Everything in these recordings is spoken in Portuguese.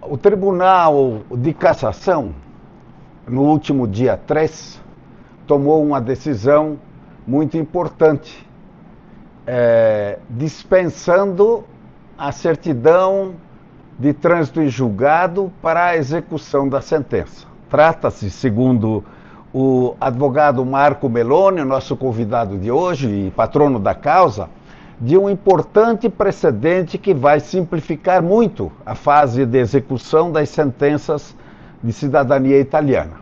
O Tribunal de Cassação, no último dia 3, tomou uma decisão muito importante, dispensando a certidão de trânsito em julgado para a execução da sentença. Trata-se, segundo o advogado Marco Meloni, nosso convidado de hoje e patrono da causa, de um importante precedente que vai simplificar muito a fase de execução das sentenças de cidadania italiana.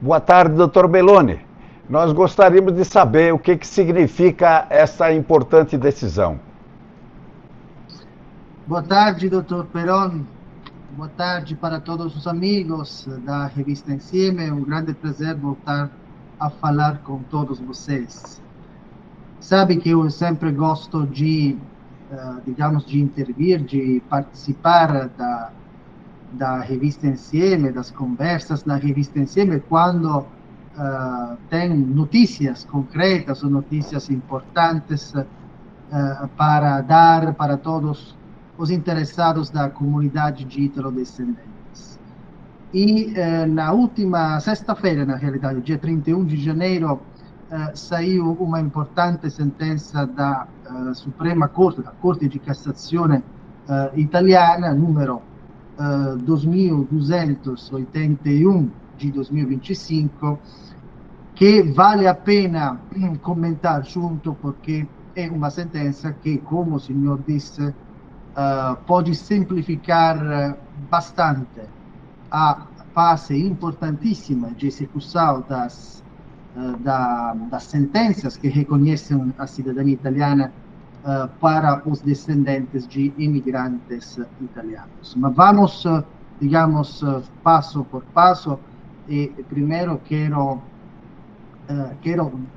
Boa tarde, doutor Meloni. Nós gostaríamos de saber o que significa essa importante decisão. Boa tarde, doutor Peron. Boa tarde para todos os amigos da revista Insieme. É um grande prazer voltar a falar com todos vocês. Sabe que eu sempre gosto de, digamos, de intervir, de participar da revista Insieme, das conversas da revista Insieme, quando tem notícias concretas ou notícias importantes para dar para todos os interessados da comunidade de ítalo-descendentes. E na última sexta-feira, na realidade, dia 31 de janeiro, saiu uma importante sentença da Suprema Corte, da Corte di Cassazione italiana, número 2281 de 2025, que vale a pena comentar junto, porque é uma sentença que, como o senhor disse, pode simplificar bastante a fase importantíssima de execução das sentenças que reconhecem a cidadania italiana para os descendentes de imigrantes italianos. Mas vamos, digamos, passo por passo, e primeiro quero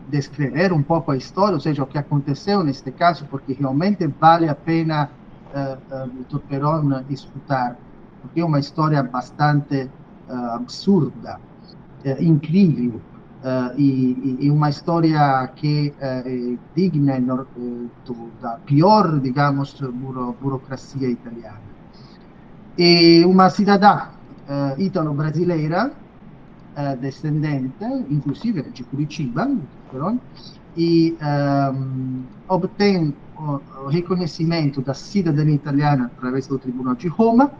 descrever um pouco a história, ou seja, o que aconteceu neste caso, porque realmente vale a pena, Dr. Peron, escutar, porque é uma história bastante absurda, incrível, e uma história que é digna da pior, digamos, burocracia italiana. E uma cidadã ítalo-brasileira, descendente, inclusive de Curitiba, e obtém o reconhecimento da cidadania italiana através do Tribunal de Roma.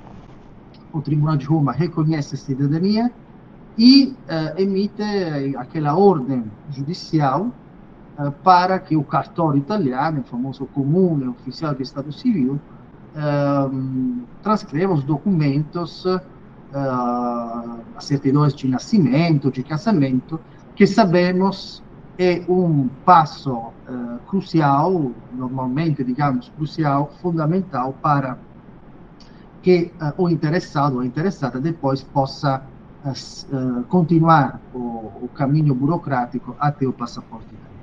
O Tribunal de Roma reconhece a cidadania e emite aquela ordem judicial para que o cartório italiano, o famoso comune oficial de Estado Civil, transcreva os documentos, as certidões de nascimento, de casamento, que sabemos é um passo crucial, normalmente, digamos, crucial, fundamental para que o interessado ou a interessada depois possa continuar o caminho burocrático até o passaporte italiano.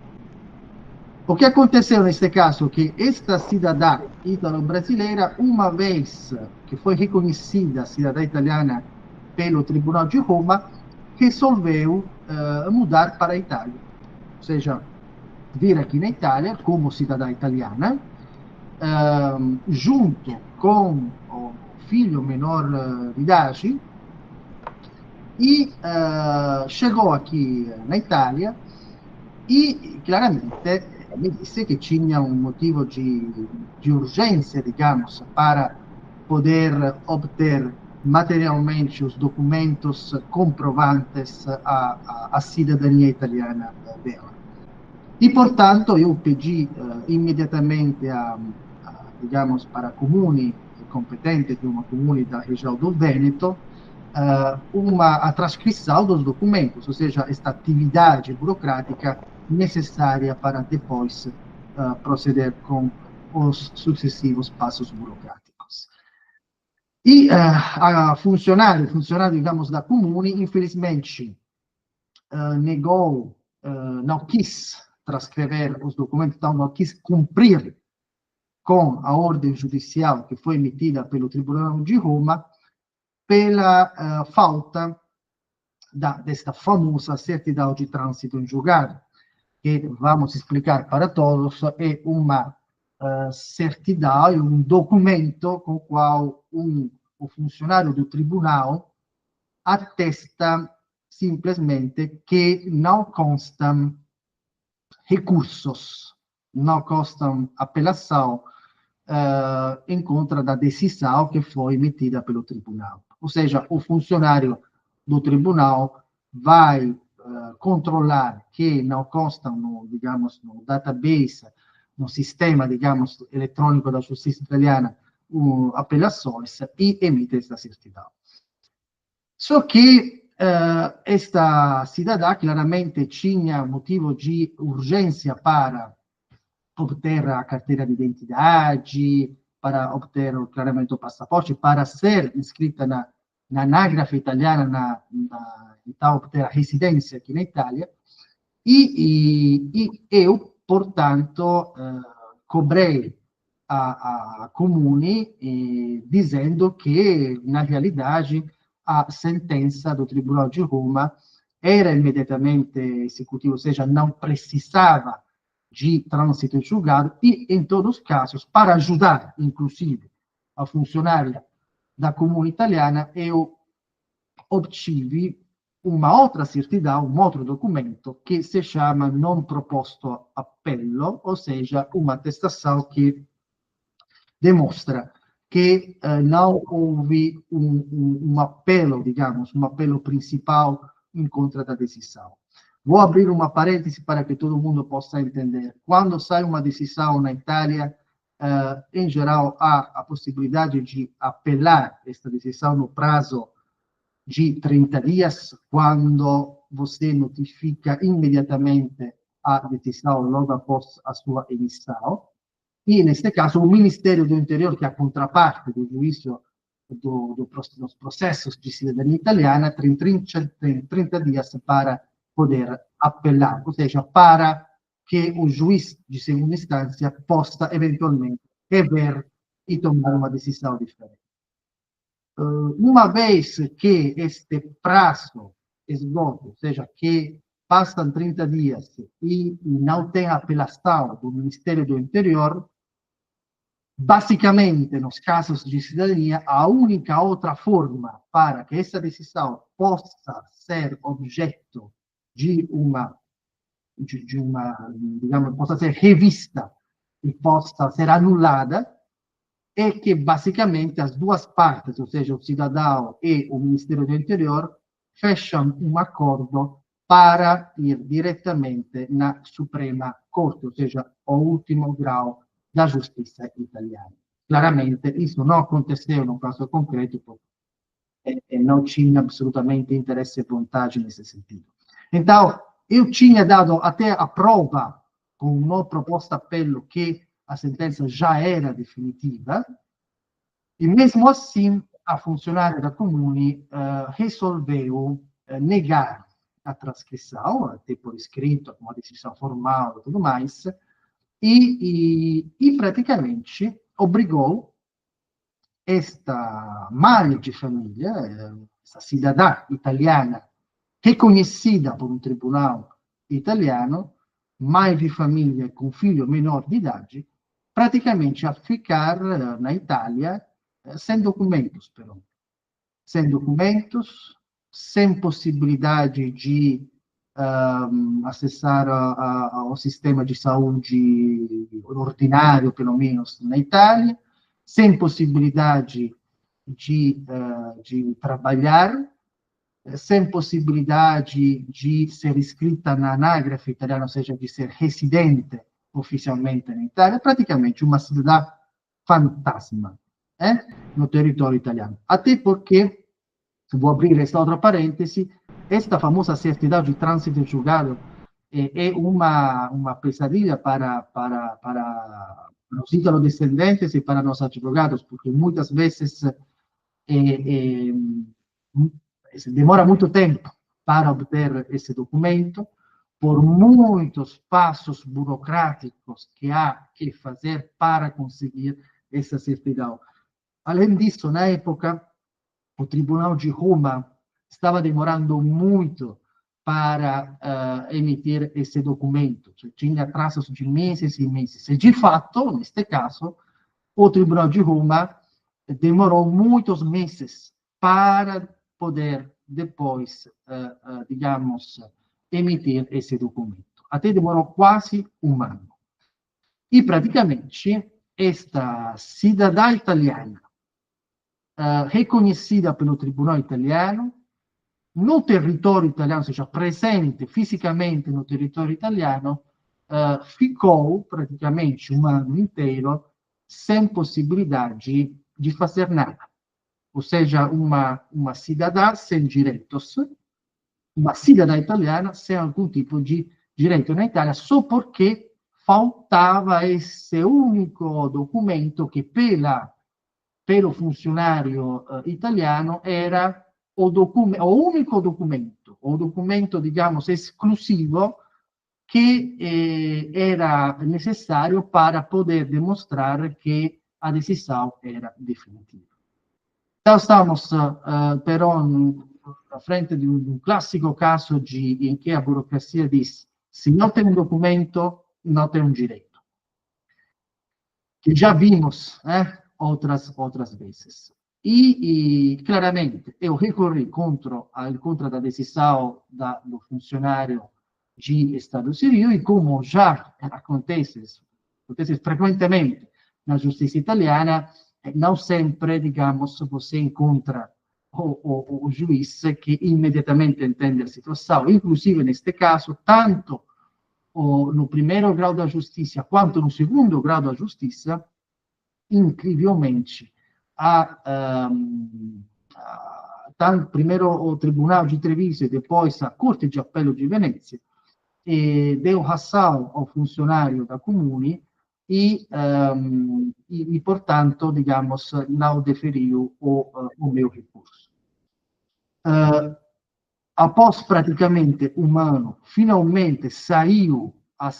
O que aconteceu neste caso é que esta cidadã ítalo-brasileira, uma vez que foi reconhecida a cidadã italiana pelo Tribunal de Roma, resolveu mudar para a Itália. Ou seja, vir aqui na Itália como cidadã italiana, junto com o filho menor de idade, e chegou aqui na Itália e, claramente, me disse que tinha um motivo de urgência, digamos, para poder obter materialmente os documentos comprovantes a cidadania italiana dela. E, portanto, eu pedi imediatamente digamos, para comune competente, que é uma comune da região do Vêneto, a transcrição dos documentos, ou seja, esta atividade burocrática necessária para depois proceder com os sucessivos passos burocráticos. E a funcionário, digamos, da comune, infelizmente, negou, não quis transcrever os documentos, então não quis cumprir com a ordem judicial que foi emitida pelo Tribunal de Roma, pela falta desta famosa certidão de trânsito em julgado, que vamos explicar para todos, é uma certidão, um documento com o qual um o funcionário do tribunal atesta simplesmente que não constam recursos, não constam apelação em contra da decisão que foi emitida pelo tribunal. Ou seja, o funcionário do tribunal vai controlar que não constam no, digamos, no database, no sistema, digamos, eletrônico da justiça italiana, apelações e emite esta certidão. Só que esta cidadã claramente tinha motivo de urgência para obter a carteira de identidade, para obter claramente o passaporte, para ser inscrita na anagrafe italiana, então obter a residência aqui na Itália. E eu, portanto, cobrei a comune dizendo que, na realidade, a sentença do Tribunal de Roma era imediatamente executiva, ou seja, não precisava de trânsito julgado e, em todos os casos, para ajudar, inclusive, a funcionária da comune italiana, eu obtive uma outra certidão, um outro documento, que se chama non proposto appello, ou seja, uma atestação que demonstra que não houve um apelo, digamos, um apelo principal em contra da decisão. Vou abrir uma parêntese para que todo mundo possa entender. Quando sai uma decisão na Itália, em geral, há a possibilidade de apelar esta decisão no prazo de 30 dias, quando você notifica imediatamente a decisão logo após a sua emissão. E, neste caso, o Ministério do Interior, que é a contraparte do juízo dos processos de cidadania italiana, tem 30 dias para poder apelar, ou seja, para que o juiz de segunda instância possa, eventualmente, rever e tomar uma decisão diferente. Uma vez que este prazo esgota, ou seja, que passam 30 dias e não tem apelação do Ministério do Interior, basicamente, nos casos de cidadania, a única outra forma para que essa decisão possa ser objeto de uma digamos, possa ser revista e possa ser anulada, é que, basicamente, as duas partes, ou seja, o cidadão e o Ministério do Interior, fecham um acordo para ir diretamente na Suprema Corte, ou seja, ao último grau da justiça italiana. Claramente, isso não aconteceu no caso concreto, porque não tinha absolutamente interesse e vontade nesse sentido. Então, eu tinha dado até a prova, com uma proposta appello, que a sentença já era definitiva, e mesmo assim a funcionária da comune resolveu negar a transcrição, até por escrito, com uma decisão formal e tudo mais, e praticamente obrigou esta mãe de família, essa cidadã italiana, reconhecida por um tribunal italiano, mãe de família com filho menor de idade, praticamente a ficar na Itália sem documentos, però. Sem documentos, sem possibilidade de acessar ao sistema de saúde ordinário, pelo menos na Itália, sem possibilidade de trabalhar, sem possibilidade de ser inscrita na anagrafe italiana, ou seja, de ser residente oficialmente na Itália, praticamente uma cidadã fantasma no território italiano. Até porque, vou abrir esta outra parêntese, esta famosa certidão de trânsito julgado é uma pesadilha para os italo-descendentes e para nós advogados, porque muitas vezes demora muito tempo para obter esse documento, por muitos passos burocráticos que há que fazer para conseguir essa certidão. Além disso, na época, o Tribunal de Roma estava demorando muito para emitir esse documento. Tinha atrasos de meses e meses. E, de fato, neste caso, o Tribunal de Roma demorou muitos meses para poder depois, digamos, emitir esse documento. Até demorou quase um ano. E, praticamente, esta cidadã italiana, reconhecida pelo tribunal italiano, no território italiano, ou seja, presente fisicamente no território italiano, ficou praticamente um ano inteiro sem possibilidade de fazer nada. Ou seja, uma cidadã sem direitos, uma cidadã italiana sem algum tipo de direito na Itália, só porque faltava esse único documento que, pelo funcionário italiano, era o único documento, o documento, digamos, esclusivo que era necessário para poder demonstrar que a decisão era definitiva. Então, estamos, però, à frente de um clássico caso em que a burocracia diz: se não tem um documento, não tem um direito. Que já vimos outras vezes. E claramente, eu recorri contra a decisão do funcionário de Estado civil, e como já acontece frequentemente na justiça italiana, não sempre, digamos, você encontra o juiz que imediatamente entende a situação. Inclusive, neste caso, tanto no primeiro grau da justiça quanto no segundo grau da justiça, incrivelmente, primeiro o Tribunal de Treviso e depois a Corte de Appello de Venezia, deu razão ao funcionário da Comune e, portanto, digamos, não deferiu o meu recurso. Após praticamente um ano, finalmente saiu a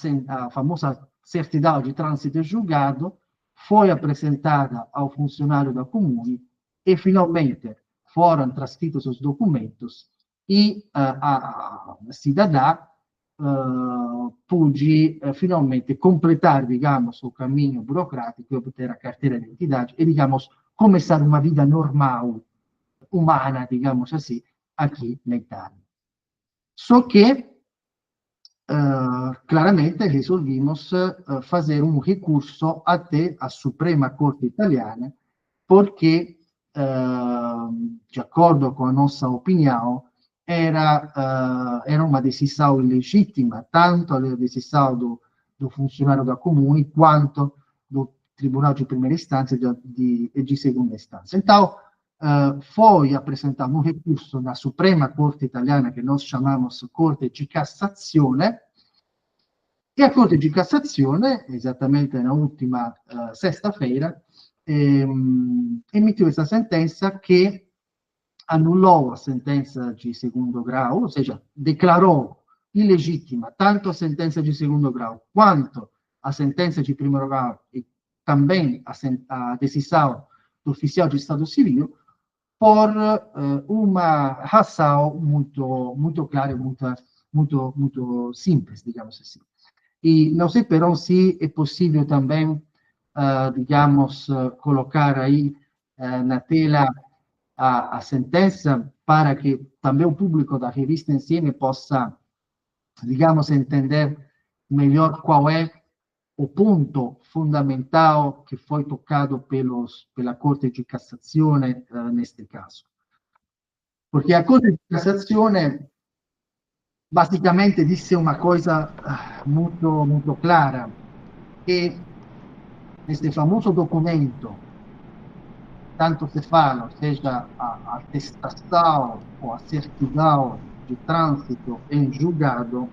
famosa certidão de trânsito julgado, foi apresentada ao funcionário da Comune e, finalmente, foram transcritos os documentos e a cidadã pôde finalmente completar, digamos, o caminho burocrático e obter a carteira de identidade e, digamos, começar uma vida normal, humana, digamos assim, aqui na Itália. Só que, claramente, resolvimos fazer um recurso até a Suprema Corte Italiana, porque, de acordo com a nossa opinião, era uma decisão ilegítima, tanto a decisão do funcionário da Comune quanto do Tribunal de Primeira Instância e de Segunda Instância. Então, foi apresentado um recurso na Suprema Corte Italiana, que nós chamamos Corte de Cassazione, e a Corte de Cassazione, esattamente na última sexta-feira, emitiu essa sentença que anulou a sentença de segundo grau, ou seja, declarou ilegítima tanto a sentença de segundo grau quanto a sentença de primeiro grau e também a decisão do oficial de Estado Civil, por uma razão muito clara e muito simples, digamos assim. E não sei, però, se é possível também, digamos, colocar aí na tela a sentença, para que também o público da revista Insieme possa, digamos, entender melhor qual é o ponto fundamental que foi tocado pela Corte de Cassazione neste caso. Porque a Corte de Cassazione basicamente disse uma coisa muito clara, que este famoso documento, tanto se fala, ou seja, a atestação ou a certidão de trânsito em julgado,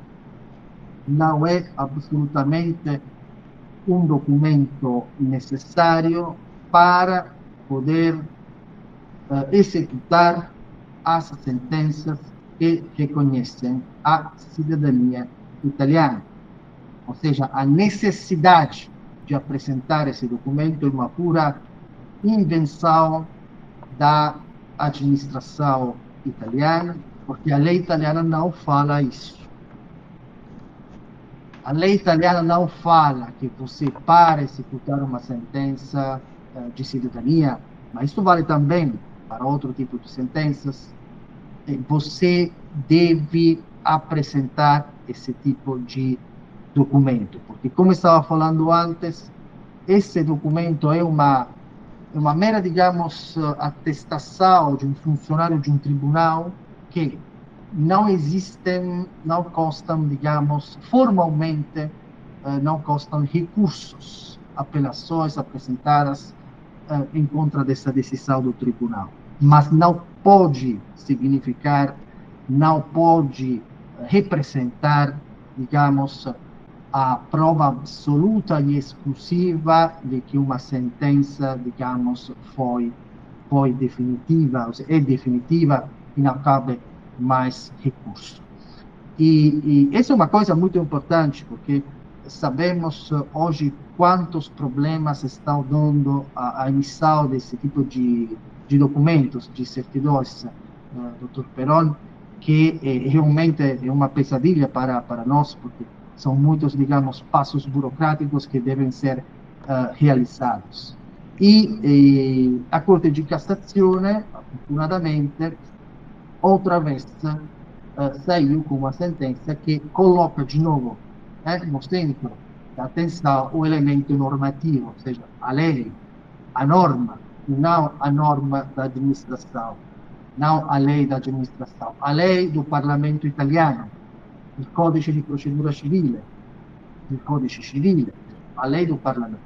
não é absolutamente um documento necessário para poder executar as sentenças que reconhecem a cidadania italiana. Ou seja, a necessidade de apresentar esse documento é uma pura invenção da administração italiana, porque a lei italiana não fala isso. A lei italiana não fala que você, para executar uma sentença de cidadania, Mas isso vale também para outro tipo de sentenças. Você deve apresentar esse tipo de documento, porque, como estava falando antes, esse documento é uma mera, digamos, atestação de um funcionário de um tribunal que não existem, não constam, digamos, formalmente, não constam recursos, apelações apresentadas em contra dessa decisão do tribunal. Mas não pode significar, não pode representar, digamos, a prova absoluta e exclusiva de que uma sentença, digamos, foi definitiva, ou seja, é definitiva e não cabe mais recurso. E essa é uma coisa muito importante, porque sabemos hoje quantos problemas estão dando a emissão desse tipo de documentos, de certidões, Dr. Peron, que realmente é uma pesadilha para nós, porque são muitos, digamos, passos burocráticos que devem ser realizados. E a Corte de Cassação, afortunadamente, outra vez saiu com uma sentença que coloca de novo no centro da atenção o elemento normativo, ou seja, a lei, a norma, não a norma da administração, não a lei da administração, a lei do Parlamento italiano, il codice di procedura civile, il codice civile, a lei do Parlamento.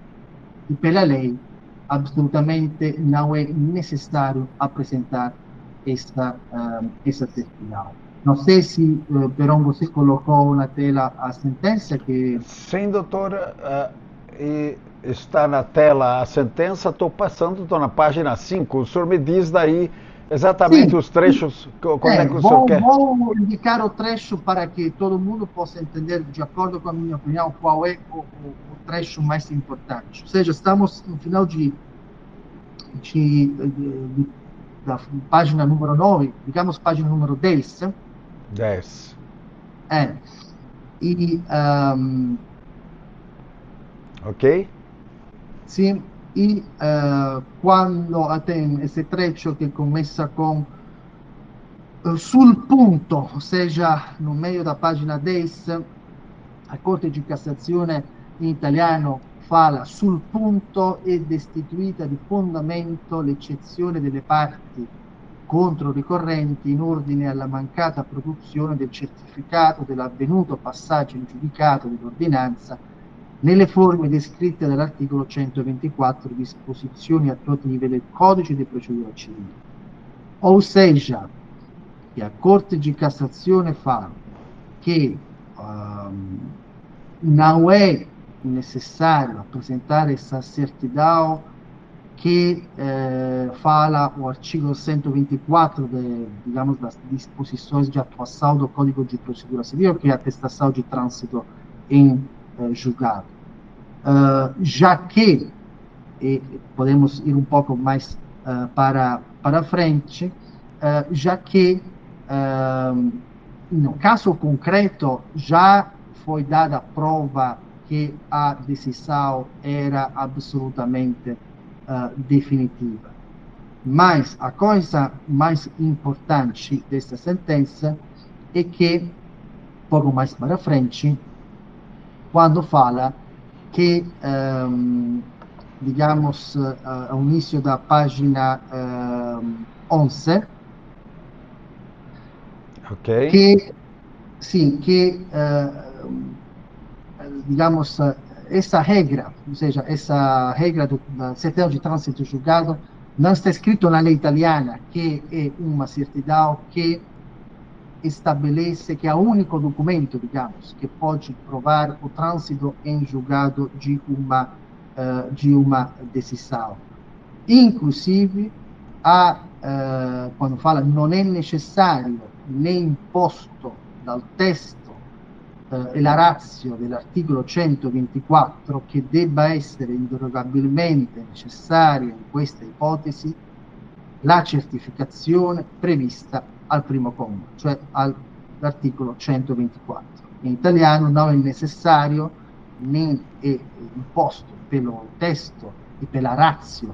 E pela lei, absolutamente não é necessário apresentar essa certidão. Não sei se, Peron, você colocou na tela a sentença que... Sim, doutora, e está na tela a sentença, estou passando, estou na página 5, o senhor me diz daí exatamente Sim, os trechos, quando é que o senhor quer? Vou indicar o trecho para que todo mundo possa entender, de acordo com a minha opinião, qual é o trecho mais importante. Ou seja, estamos no final da página número 9, digamos página número 10. 10. E, ok? sim, e quando tem esse trecho que começa com sul punto, ou seja, no meio da página 10, a Corte di Cassazione in italiano fala sul punto è destituita di fondamento l'eccezione delle parti contro ricorrenti in ordine alla mancata produzione del certificato dell'avvenuto passaggio in giudicato dell'ordinanza nelle forme descritte dall'articolo 124 disposizioni attuative del Codice di procedura civile. Ou seja, que a Corte de Cassação fala que não é necessário apresentar essa certidão que fala o artigo 124 digamos, das disposições de atuação do Código de Procedura Civil, que é a atestação de trânsito em julgado. Já que, podemos ir um pouco mais para frente, já que no caso concreto já foi dada a prova que a decisão era absolutamente definitiva. Mas a coisa mais importante dessa sentença é que, pouco mais para frente, quando fala que, digamos, ao início da página 11, ok, que, sim, que, digamos, essa regra, ou seja, essa regra da certidão de trânsito julgado, não está escrito na lei italiana, que é uma certidão que estabelece que é o único documento, digamos, que pode provar o trânsito em julgado de uma decisão. Inclusive, quando fala não é necessário nem imposto dal testo e la ratio dell'articolo 124 che debba essere inderogabilmente necessaria in questa ipotesi la certificazione prevista al primo comma, cioè all'articolo 124. In italiano non è necessario né è imposto per lo testo e per la ratio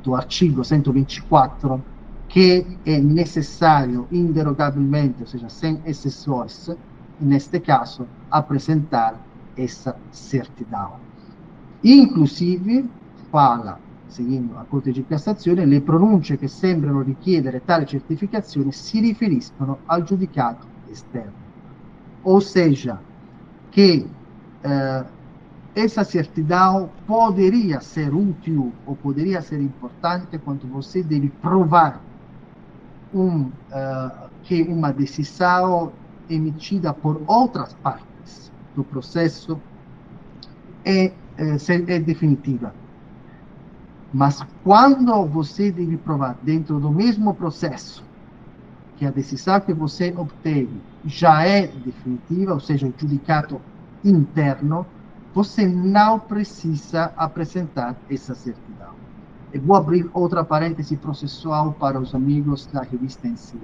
do artigo 124, que é necessário inderogavelmente, ou seja, sem exceções, neste caso, apresentar essa certidão. Inclusive, fala, seguendo a Corte di Cassazione, le pronunce che sembrano richiedere tale certificazione si riferiscono al giudicato esterno. Ou seja, que essa certidão poderia ser útil ou poderia ser importante quando você deve provar que uma decisão emitida por outras partes do processo é definitiva. Mas quando você deve provar dentro do mesmo processo que a decisão que você obteve já é definitiva, ou seja, o judicato interno, você não precisa apresentar essa certidão. Eu vou abrir outra parêntese processual para os amigos da revista em si.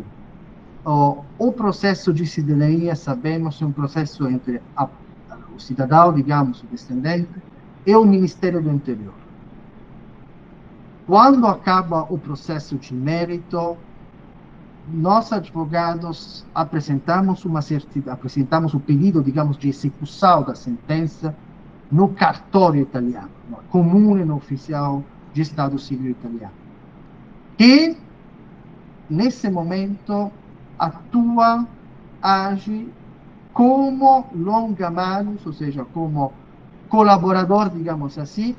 O processo de cidadania, sabemos, é um processo entre o cidadão, digamos, o descendente, e o Ministério do Interior. Quando acaba o processo de mérito, nós, advogados, apresentamos o pedido, digamos, de execução da sentença no cartório italiano, no comune no oficial de Estado Civil italiano, que, nesse momento, age como longa-manos, ou seja, como colaborador, digamos assim,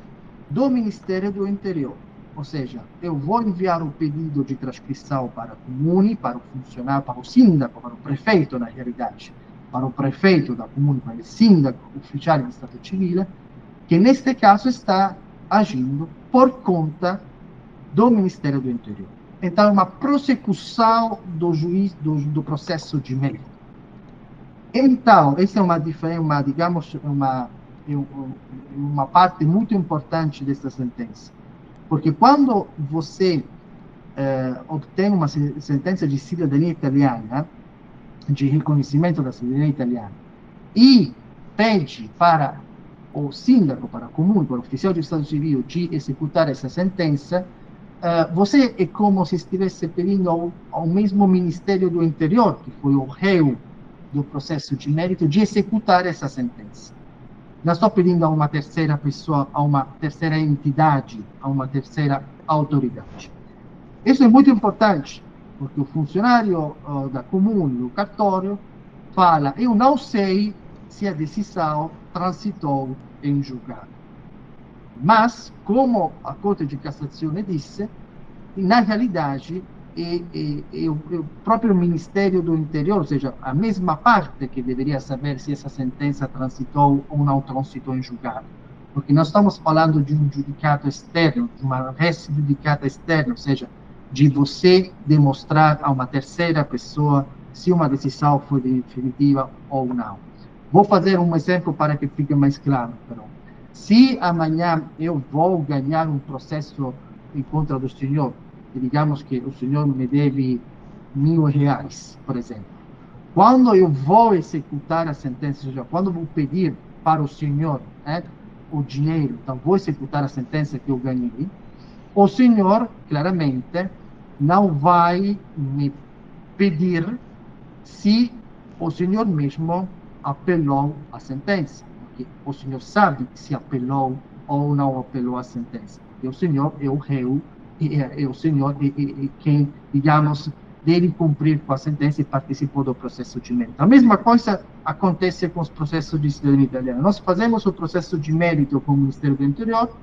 do Ministério do Interior. Ou seja, eu vou enviar o pedido de transcrição para o comune, para o funcionário, para o síndaco, para o prefeito, na realidade, para o prefeito da comune, para o síndaco, oficial de Estado Civil, que neste caso está agindo por conta do Ministério do Interior. Então, é uma prossecução do juiz do processo de mérito. Então, essa é uma parte muito importante dessa sentença. Porque quando você obtém uma sentença de cidadania italiana, de reconhecimento da cidadania italiana, e pede para o síndaco, para o comune, para o oficial de Estado Civil de executar essa sentença, você é como se estivesse pedindo ao mesmo Ministério do Interior, que foi o réu do processo de mérito, de executar essa sentença. Não estou pedindo a uma terceira pessoa, a uma terceira entidade, a uma terceira autoridade. Isso é muito importante, porque o funcionário da comune, do cartório, fala: eu não sei se a decisão transitou em julgado. Mas, como a Corte de Cassazione disse, na realidade, o próprio Ministério do Interior, ou seja, a mesma parte que deveria saber se essa sentença transitou ou não transitou em julgado. Porque nós estamos falando de um judicato externo, de uma res judicata externa, ou seja, de você demonstrar a uma terceira pessoa se uma decisão foi definitiva ou não. Vou fazer um exemplo para que fique mais claro. Se amanhã eu vou ganhar um processo em contra do senhor, digamos que o senhor me deve R$1.000, por exemplo. Quando eu vou executar a sentença, ou seja, quando vou pedir para o senhor o dinheiro, então vou executar a sentença que eu ganhei, o senhor, claramente, não vai me pedir se o senhor mesmo apelou a sentença, porque o senhor sabe se apelou ou não apelou a sentença, porque o senhor é o réu, e o senhor é quem, digamos, deve cumprir com a sentença e participou do processo de mérito. A mesma coisa acontece com os processos de cidadania italiana. Nós fazemos o processo de mérito com o Ministério do Interior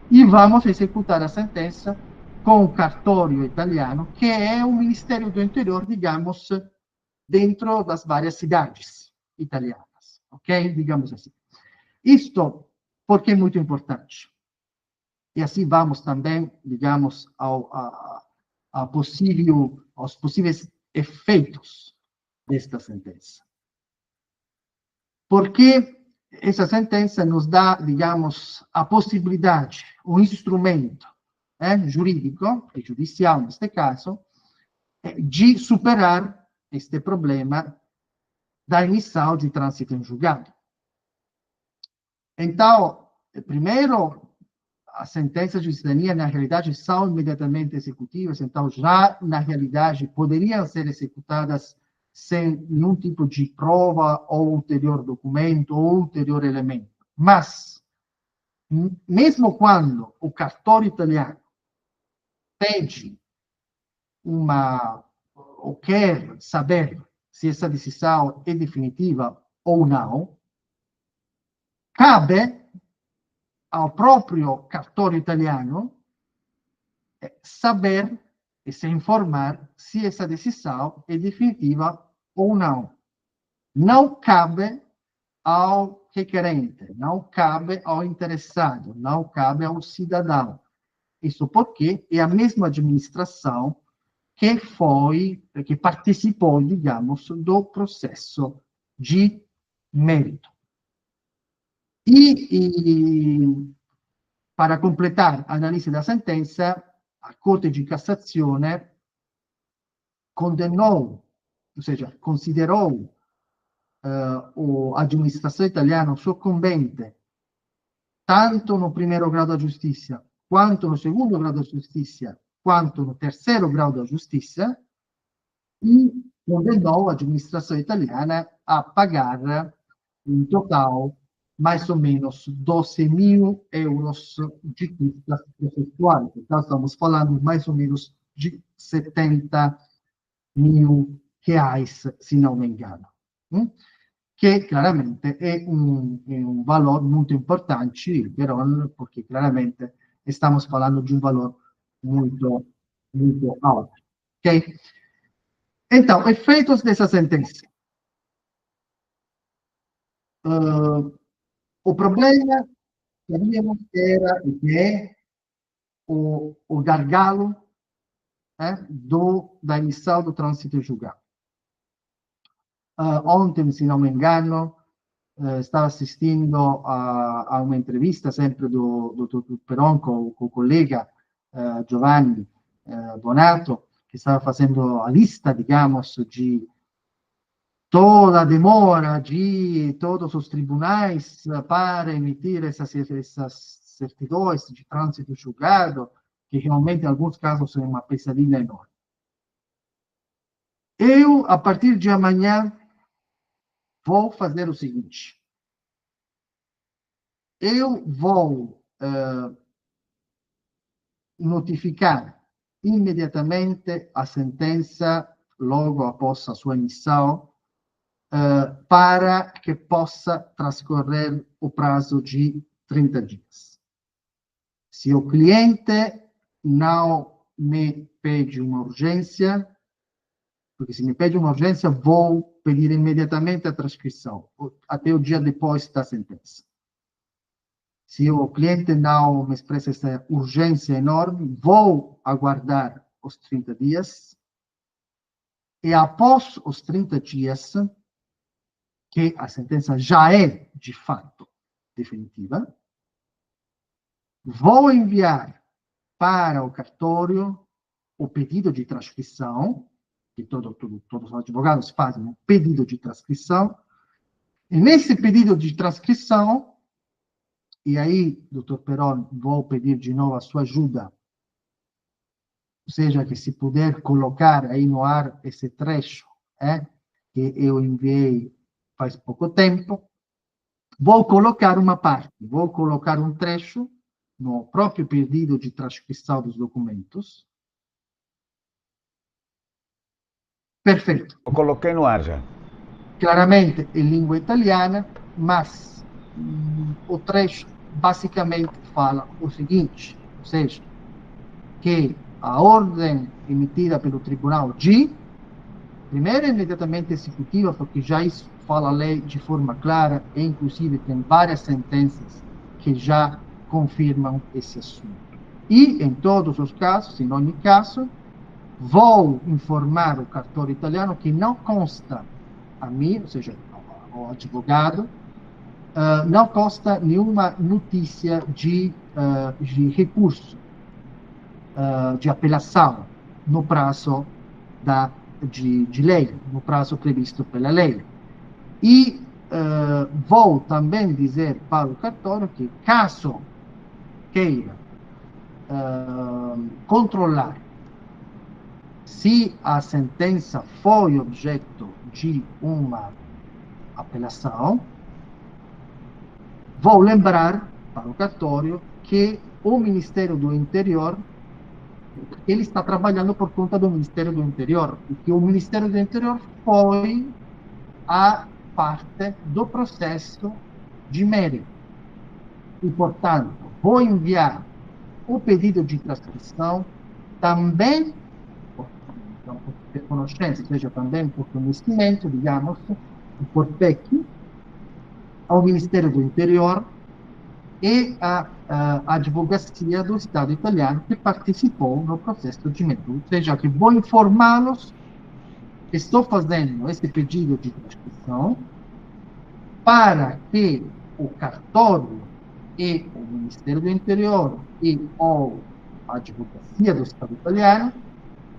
e vamos executar a sentença com o cartório italiano, que é o Ministério do Interior, digamos, dentro das várias cidades italianas, ok? Digamos assim. Isto porque é muito importante. E assim vamos também, digamos, aos possíveis efeitos desta sentença. Porque essa sentença nos dá, digamos, a possibilidade, um instrumento jurídico, e judicial neste caso, de superar este problema da emissão de trânsito em julgado. Então, primeiro, as sentenças de cidadania, na realidade, são imediatamente executivas, então já, na realidade, poderiam ser executadas sem nenhum tipo de prova ou ulterior documento ou ulterior elemento. Mas, mesmo quando o cartório italiano pede ou quer saber se essa decisão é definitiva ou não, cabe ao próprio cartório italiano saber e se informar se essa decisão é definitiva ou não. Não cabe ao requerente, não cabe ao interessado, não cabe ao cidadão. Isso porque é a mesma administração que participou, digamos, do processo de mérito. E para completar a análise da sentença, a Corte de Cassazione condenou, ou seja, considerou a administração italiana soccombente tanto no primeiro grau da giustizia, quanto no segundo grau da giustizia, quanto no terceiro grau da giustizia, e condenou a administração italiana a pagar em total mais ou menos 12 mil euros de custas processuais. Então, estamos falando mais ou menos de 70 mil reais, se não me engano. Que claramente è un valore molto importante, però, perché chiaramente stiamo parlando di un valore molto, molto alto. Ok? Então, efeitos dessa sentença. O problema, sabíamos que era e que é o gargalo da emissão do trânsito julgado. Ontem, se não me engano, stavo assistendo a un'intervista sempre do dottor Peron con il collega Giovanni Bonato, che stava facendo a lista, digamos, de toda a demora de todos os tribunais para emitir essas certidões de trânsito julgado, que realmente, em alguns casos, é uma pesadilha enorme. Eu, a partir de amanhã, vou fazer o seguinte. Eu vou notificar imediatamente a sentença, logo após a sua emissão, para que possa transcorrer o prazo de 30 dias. Se o cliente não me pede uma urgência, porque se me pede uma urgência, vou pedir imediatamente a transcrição, até o dia depois da sentença. Se o cliente não me expressa essa urgência enorme, vou aguardar os 30 dias, e após os 30 dias, que a sentença já é, de fato, definitiva, vou enviar para o cartório o pedido de transcrição, que todos os advogados fazem um pedido de transcrição, e nesse pedido de transcrição, e aí, doutor Peron, vou pedir de novo a sua ajuda, ou seja, que se puder colocar aí no ar esse trecho, que eu enviei faz pouco tempo, vou colocar uma parte, vou colocar um trecho no próprio pedido de transcrição dos documentos. Perfeito. Eu coloquei no ar já. Claramente em língua italiana, mas o trecho basicamente fala o seguinte, ou seja, que a ordem emitida pelo Tribunal G, primeiro é imediatamente executiva, porque já isso fala a lei de forma clara, e inclusive tem várias sentenças que já confirmam esse assunto. E, em todos os casos, em ogni caso, vou informar o cartório italiano que não consta a mim, ou seja, ao advogado, não consta nenhuma notícia de recurso, de apelação, no prazo de lei, no prazo previsto pela lei. E vou também dizer para o cartório que, caso queira controlar se a sentença foi objeto de uma apelação. Vou lembrar para o cartório que o Ministério do Interior, ele está trabalhando por conta do Ministério do Interior, e que o Ministério do Interior foi a parte do processo de mérito. E, portanto, vou enviar o pedido de transcrição também por conhecimento, seja também por conhecimento, digamos, por PEC, ao Ministério do Interior e à advocacia do Estado italiano que participou no processo de mérito. Ou seja, que vou informá-los que estou fazendo esse pedido de transcrição para que o cartório e o Ministério do Interior e a advocacia do Estado italiano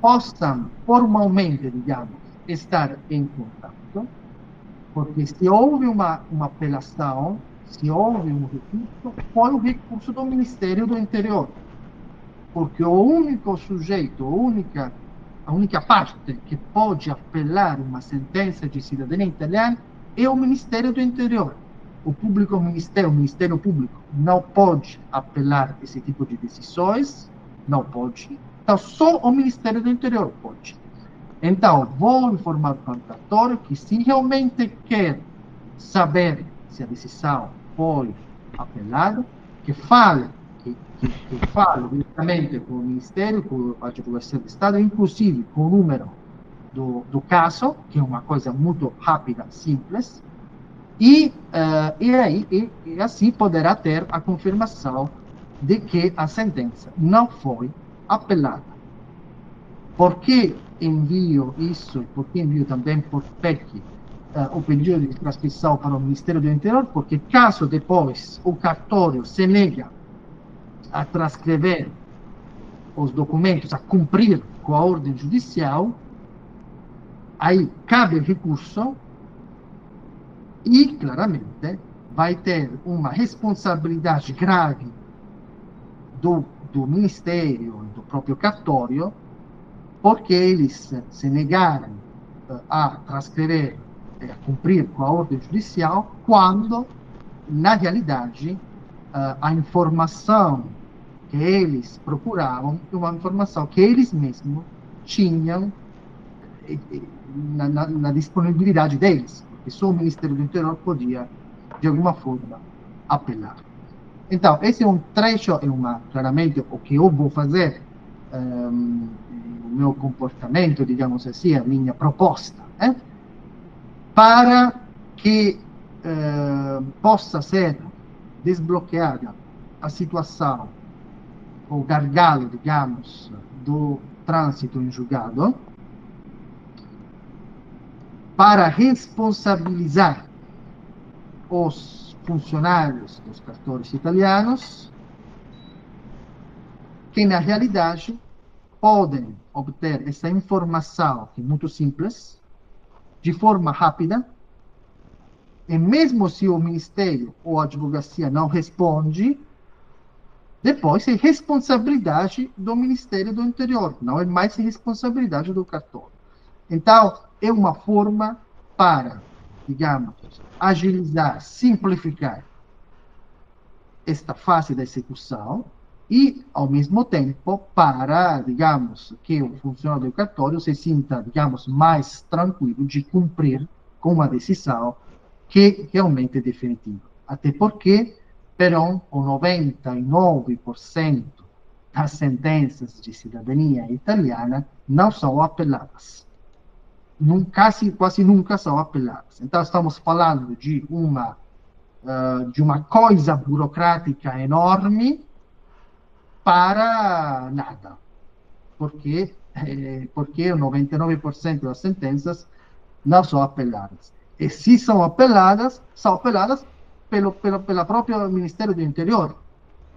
possam formalmente, digamos, estar em contato, porque se houve uma apelação, se houve um recurso, foi o recurso do Ministério do Interior, porque o único sujeito, a única parte que pode apelar uma sentença de cidadania italiana é o Ministério do Interior. O Ministério Público não pode apelar esse tipo de decisões, não pode. Então, só o Ministério do Interior pode. Então, vou informar o cartório que, se realmente quer saber se a decisão foi apelada, que fale diretamente com o Ministério, com a Advocacia do Estado, inclusive com o número do caso, que é uma coisa muito rápida, simples, e assim poderá ter a confirmação de que a sentença não foi apelada. Por que envio isso? Por que envio também por PEC o pedido de transcrição para o Ministério do Interior? Porque caso depois o cartório se nega a transcrever os documentos, a cumprir com a ordem judicial, aí cabe recurso e, claramente, vai ter uma responsabilidade grave do Ministério e do próprio cartório, porque eles se negaram a transcrever, a cumprir com a ordem judicial, quando, na realidade, a informação que eles procuravam é uma informação que eles mesmos tinham na disponibilidade deles, porque só o Ministério do Interior podia, de alguma forma, apelar. Então, esse é um trecho, claramente, o que eu vou fazer, o meu comportamento, digamos assim, a minha proposta, para que possa ser desbloqueada a situação, o gargalo, digamos, do trânsito em julgado, para responsabilizar os funcionários dos cartórios italianos, que na realidade podem obter essa informação, que é muito simples, de forma rápida, e mesmo se o Ministério ou a advocacia não responde, depois é responsabilidade do Ministério do Interior, não é mais responsabilidade do cartório. Então, é uma forma para, digamos, agilizar, simplificar esta fase da execução e, ao mesmo tempo, para, digamos, que o funcionário do cartório se sinta, digamos, mais tranquilo de cumprir com uma decisão que realmente é definitiva. Até porque, o 99% das sentenças de cidadania italiana não são apeladas. Quase nunca são apeladas. Então, estamos falando de uma coisa burocrática enorme para nada. Porque o 99% das sentenças não são apeladas. E se são apeladas pela própria Ministério do Interior,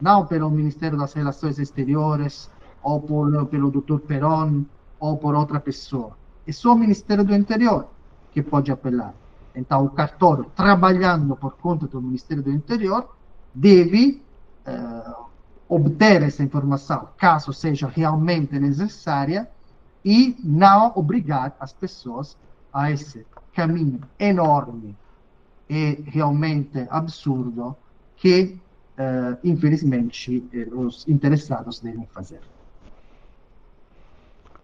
não pelo Ministério das Relações Exteriores, ou pelo Dr. Peron, ou por outra pessoa. É só o Ministério do Interior que pode apelar. Então, o cartório, trabalhando por conta do Ministério do Interior, deve obter essa informação, caso seja realmente necessária, e não obrigar as pessoas a esse caminho enorme e realmente absurdo que, infelizmente, os interessados devem fazer.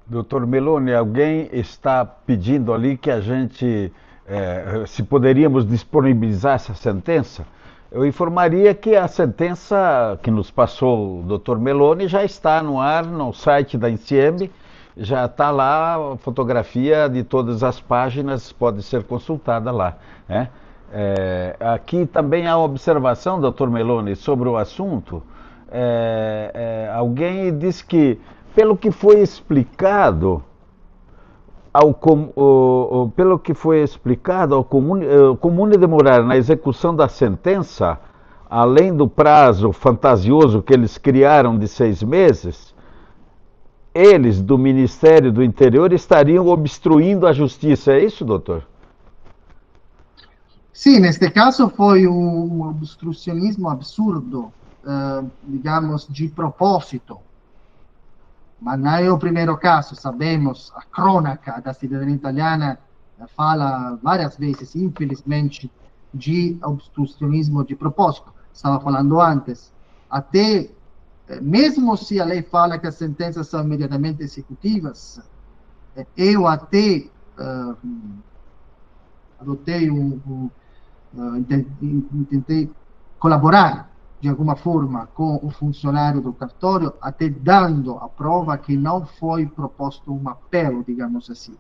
Doutor Meloni, alguém está pedindo ali que a gente, se poderíamos disponibilizar essa sentença. Eu informaria que a sentença que nos passou o doutor Meloni já está no ar, no site da INSIEMB, já está lá a fotografia de todas as páginas, pode ser consultada lá, né? Aqui também há observação, doutor Meloni, sobre o assunto. Alguém disse que, pelo que foi explicado ao comune demorar na execução da sentença, além do prazo fantasioso que eles criaram de 6 meses, eles do Ministério do Interior estariam obstruindo a justiça. É isso, doutor? Sim, neste caso foi um obstrucionismo absurdo, digamos, de propósito. Mas não é o primeiro caso, sabemos, a crônica da cidadania italiana fala várias vezes, infelizmente, de obstrucionismo de propósito. Estava falando antes. Até, mesmo se a lei fala que as sentenças são imediatamente executivas, eu até adotei tentei colaborar de alguma forma com o funcionário do cartório, até dando a prova que não foi proposto um apelo, digamos assim.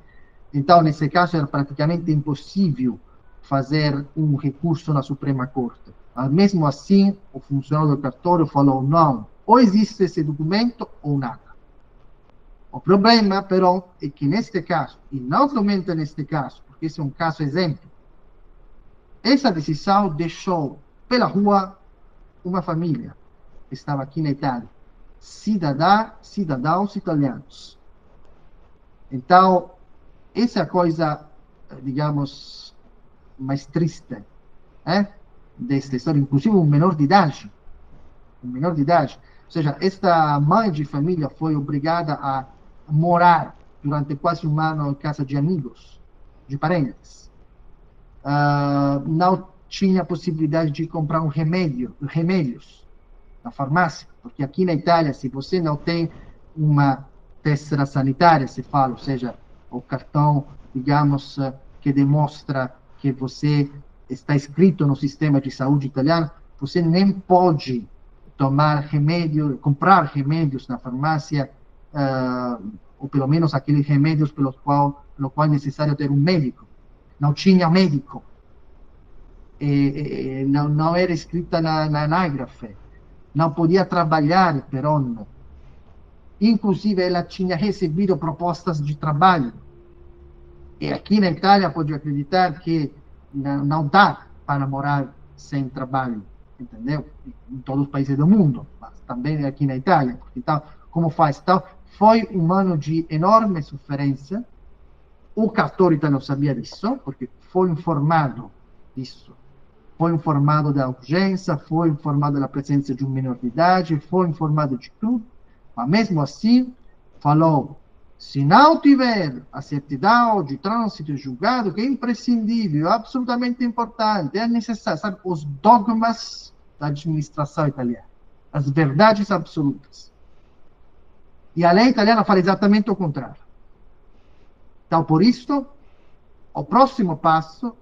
Então, nesse caso, era praticamente impossível fazer um recurso na Suprema Corte. Mas, mesmo assim, o funcionário do cartório falou não, ou existe esse documento ou nada. O problema, però, é que neste caso, e não somente neste caso, porque esse é um caso exemplo, essa decisão deixou pela rua uma família que estava aqui na Itália, cidadãos italianos. Então, essa é a coisa, digamos, mais triste, desta história, inclusive um menor de idade. Ou seja, esta mãe de família foi obrigada a morar durante quase um ano em casa de amigos, de parentes. Não tinha possibilidade de comprar remédios na farmácia, porque aqui na Itália, se você não tem uma tessera sanitária, se fala, ou seja, o cartão, digamos, que demonstra que você está inscrito no sistema de saúde italiano, você nem pode comprar remédios na farmácia, ou pelo menos aqueles remédios pelo qual é necessário ter um médico. Não tinha médico. Não era escrita na anágrafe, não podia trabalhar per onde. Inclusive, ela tinha recebido propostas de trabalho. E aqui na Itália, pode acreditar que não dá para morar sem trabalho, entendeu? Em todos os países do mundo, mas também aqui na Itália. Então, como faz? Então, foi um ano de enorme sofrência. O cartório italiano sabia disso, porque foi informado disso. Foi informado da urgência, foi informado da presença de um menor de idade, foi informado de tudo, mas mesmo assim falou, se não tiver a certidão de trânsito e julgado, que é imprescindível, absolutamente importante, é necessário, sabe, os dogmas da administração italiana, as verdades absolutas. E a lei italiana fala exatamente o contrário. Então, por isso, o próximo passo,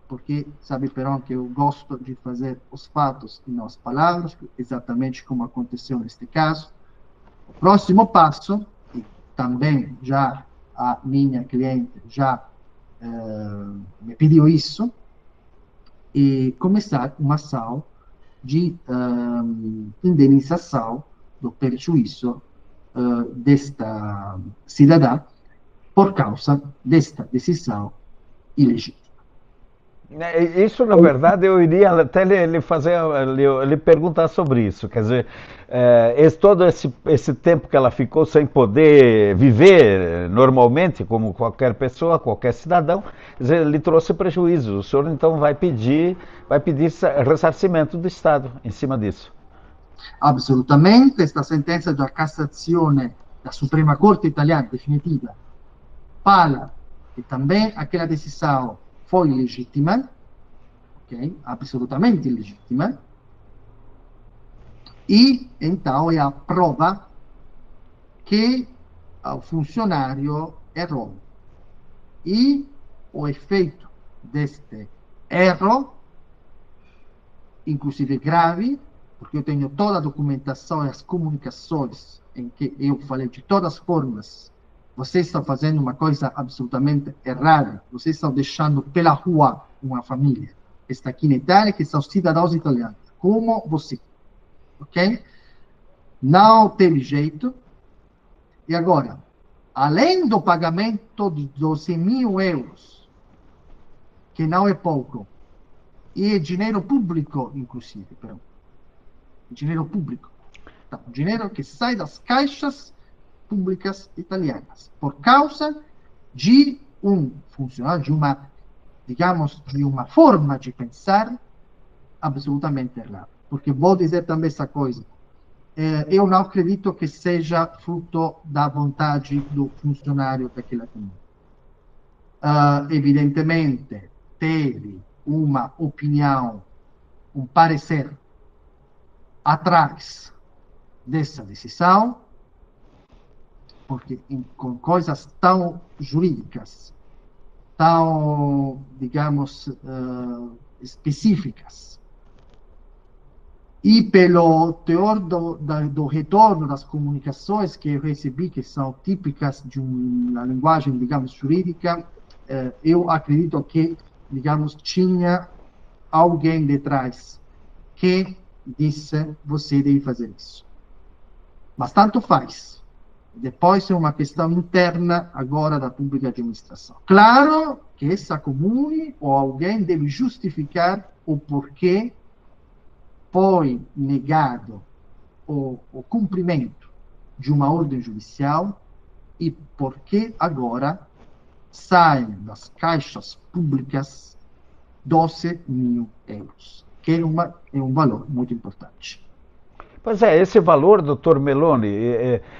porque sabe, Perón, que eu gosto de fazer os fatos e não as palavras, exatamente como aconteceu neste caso. O próximo passo, e também já a minha cliente já me pediu isso, é começar uma ação de indenização do prejuízo desta cidadã por causa desta decisão ilegítima. Isso, na verdade, eu iria até lhe perguntar sobre isso. Quer dizer, todo esse tempo que ela ficou sem poder viver normalmente, como qualquer pessoa, qualquer cidadão, quer dizer, lhe trouxe prejuízo. O senhor, então, vai pedir ressarcimento do Estado em cima disso. Assolutamente, questa sentenza da Cassazione da Suprema Corte Italiana definitiva fala que também aquela decisão foi legítima, ok? Absolutamente legítima, e então é a prova que o funcionário errou. E o efeito deste erro, inclusive grave, porque eu tenho toda a documentação e as comunicações em que eu falei de todas as formas, vocês estão fazendo uma coisa absolutamente errada, vocês estão deixando pela rua uma família que está aqui na Itália, que são cidadãos italianos, como você, ok? Não teve jeito. E agora, além do pagamento de 12 mil euros, que não é pouco, e dinheiro público, inclusive, però, dinheiro público, então, dinheiro que sai das caixas públicas italianas, por causa de um funcionário, de uma, digamos, de uma forma de pensar absolutamente errada. Porque vou dizer também essa coisa, eu não acredito que seja fruto da vontade do funcionário daquela comunidade. Evidentemente, teve uma opinião, um parecer atrás dessa decisão, porque com coisas tão jurídicas, tão, digamos, específicas, e pelo teor do retorno das comunicações que eu recebi, que são típicas de uma linguagem, digamos, jurídica, eu acredito que, digamos, tinha alguém detrás que disse, você deve fazer isso. Mas tanto faz. Depois é uma questão interna agora da pública administração. Claro que essa comune ou alguém deve justificar o porquê foi negado o cumprimento de uma ordem judicial e porquê agora saem das caixas públicas 12 mil euros, que é um valor muito importante. Pois é, esse valor, doutor Meloni,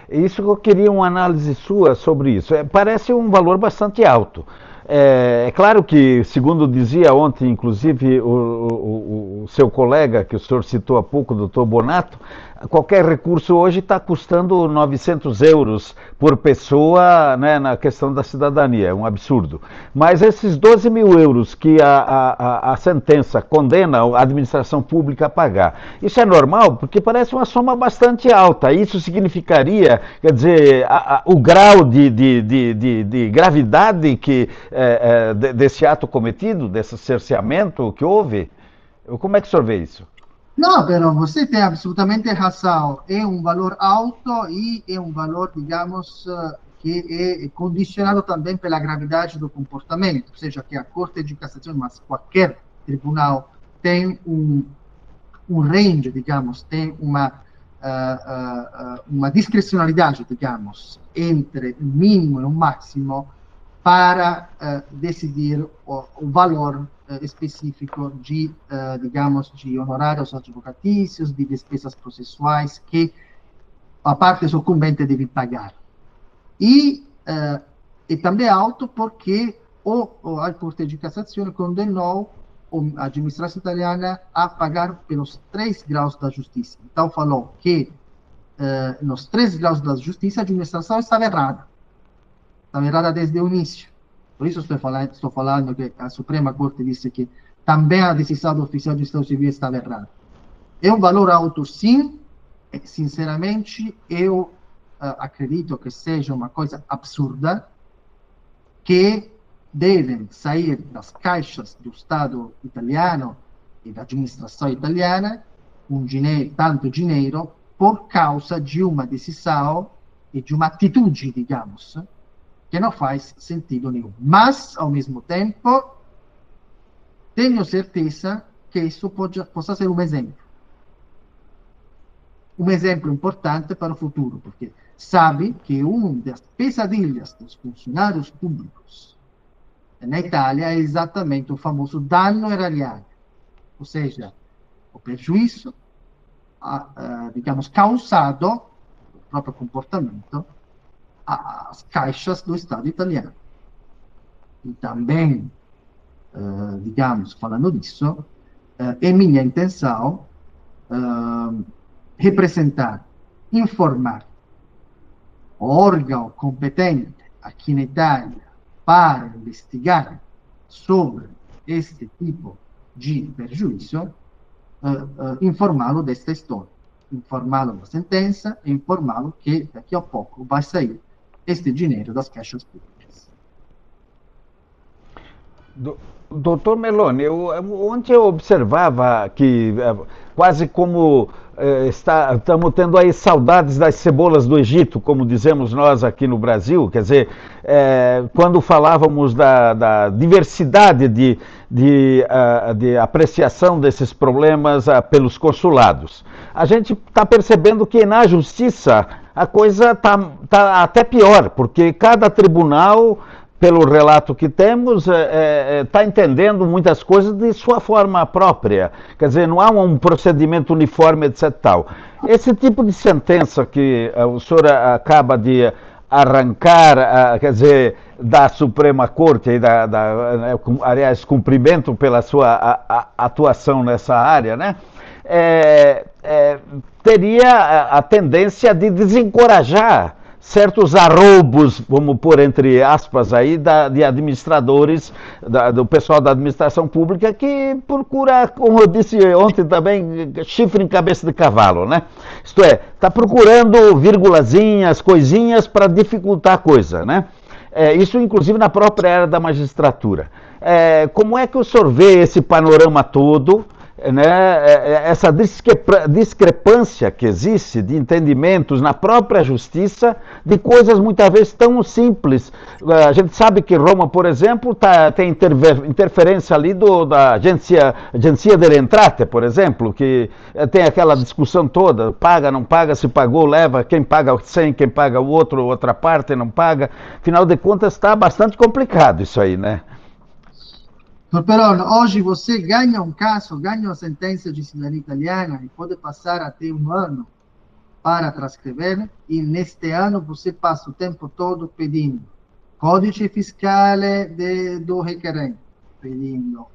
isso que eu queria uma análise sua sobre isso. Parece um valor bastante alto. É claro que, segundo dizia ontem, inclusive, o seu colega, que o senhor citou há pouco, o doutor Bonato, qualquer recurso hoje está custando 900 euros por pessoa, né, na questão da cidadania, é um absurdo. Mas esses 12 mil euros que a sentença condena a administração pública a pagar, isso é normal? Porque parece uma soma bastante alta. Isso significaria, quer dizer, o grau de gravidade que, desse ato cometido, desse cerceamento que houve? Como é que o senhor vê isso? Não, però você tem absolutamente razão. É um valor alto e é um valor, digamos, que é condicionado também pela gravidade do comportamento. Ou seja, que a Corte de Cassação, mas qualquer tribunal, tem um range, digamos, tem uma discrecionalidade, digamos, entre o mínimo e o máximo para decidir o valor específico de, digamos, de honorários advocatícios, de despesas processuais que a parte sucumbente deve pagar. E também alto porque a Corte de Cassação condenou a administração italiana a pagar pelos 3 graus da justiça. Então, falou que nos 3 graus da justiça a administração estava errada. Estava errada desde o início. Por isso estou falando que a Suprema Corte disse que também a decisão do oficial de Estado Civil estava errada. É um valor alto, sim. Sinceramente, eu acredito que seja uma coisa absurda, que devem sair das caixas do Estado italiano e da administração italiana tanto dinheiro por causa de uma decisão e de uma atitude, digamos, que não faz sentido nenhum. Mas, ao mesmo tempo, tenho certeza que isso possa ser um exemplo. Um exemplo importante para o futuro, porque sabe que uma das pesadilhas dos funcionários públicos na Itália é exatamente o famoso danno erariale, ou seja, o prejuízo digamos, causado o próprio comportamento às caixas do Estado italiano. E também, digamos, falando disso, é minha intenção representar, informar o órgão competente aqui na Itália para investigar sobre este tipo de prejuízo, informá-lo desta história, informá-lo da sentença e informá-lo que daqui a pouco vai sair este dinheiro das caixas públicas. Doutor Meloni, ontem eu observava que quase como estamos tendo aí saudades das cebolas do Egito, como dizemos nós aqui no Brasil, quer dizer, quando falávamos da diversidade de apreciação desses problemas pelos consulados. A gente está percebendo que na justiça a coisa está até pior, porque cada tribunal, pelo relato que temos, está entendendo muitas coisas de sua forma própria. Quer dizer, não há um procedimento uniforme, etc. Tal. Esse tipo de sentença que o senhor acaba de arrancar, quer dizer, da Suprema Corte, e aliás, cumprimento pela sua atuação nessa área, né? Teria a tendência de desencorajar certos arroubos, vamos pôr entre aspas aí, de administradores, do pessoal da administração pública que procura, como eu disse ontem também, chifre em cabeça de cavalo, né? Isto é, está procurando vírgulazinhas, coisinhas para dificultar a coisa, né? Isso inclusive na própria área da magistratura. Como é que o senhor vê esse panorama todo, né, essa discrepância que existe de entendimentos na própria justiça de coisas muitas vezes tão simples? A gente sabe que Roma, por exemplo, tem interferência ali da agência delle entrate, por exemplo, que tem aquela discussão toda, paga, não paga, se pagou, leva, quem paga 100, quem paga o outro, outra parte não paga. Afinal de contas, está bastante complicado isso aí, né? Però hoje você ganha um caso, ganha uma sentença de cidadania italiana e pode passar até um ano para transcrever, e neste ano você passa o tempo todo pedindo codice fiscale do requerente, pedindo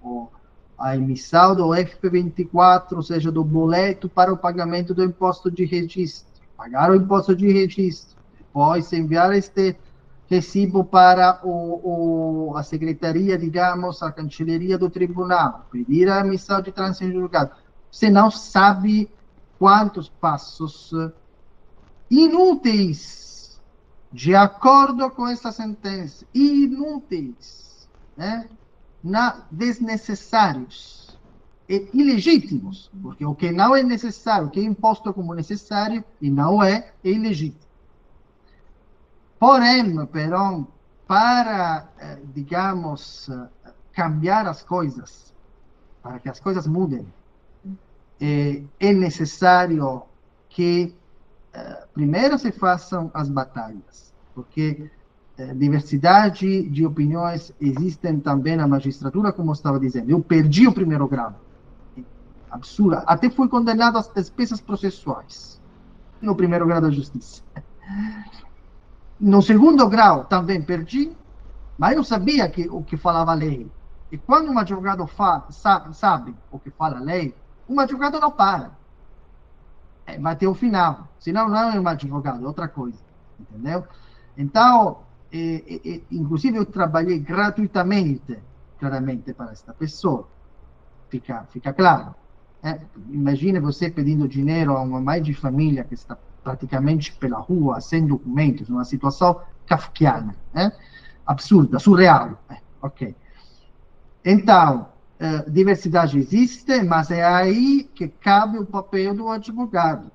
a emissão do F24, ou seja, do boleto para o pagamento do imposto de registro, pagar o imposto de registro, depois enviar este recibo para a secretaria, digamos, a cancelaria do tribunal, pedir a emissão de trânsito em julgado. Você não sabe quantos passos inúteis, de acordo com essa sentença, inúteis, né? Desnecessários e ilegítimos, porque o que não é necessário, o que é imposto como necessário e não é ilegítimo. Porém, para, digamos, cambiar as coisas, para que as coisas mudem, é necessário que primeiro se façam as batalhas, porque diversidade de opiniões existem também na magistratura, como eu estava dizendo. Eu perdi o primeiro grau, absurdo, até fui condenado às despesas processuais no primeiro grau da justiça. No segundo grau também perdi, mas eu sabia o que falava a lei. E quando um advogado sabe o que fala a lei, um advogado não para. Vai ter o final. Senão não é um advogado, é outra coisa. Entendeu? Então, inclusive eu trabalhei gratuitamente, claramente, para esta pessoa. Fica claro. Imagine você pedindo dinheiro a uma mãe de família que está praticamente pela rua, sem documentos, numa situação kafkiana, absurda, surreal. Ok. Então, diversidade existe, mas é aí que cabe o papel do advogado,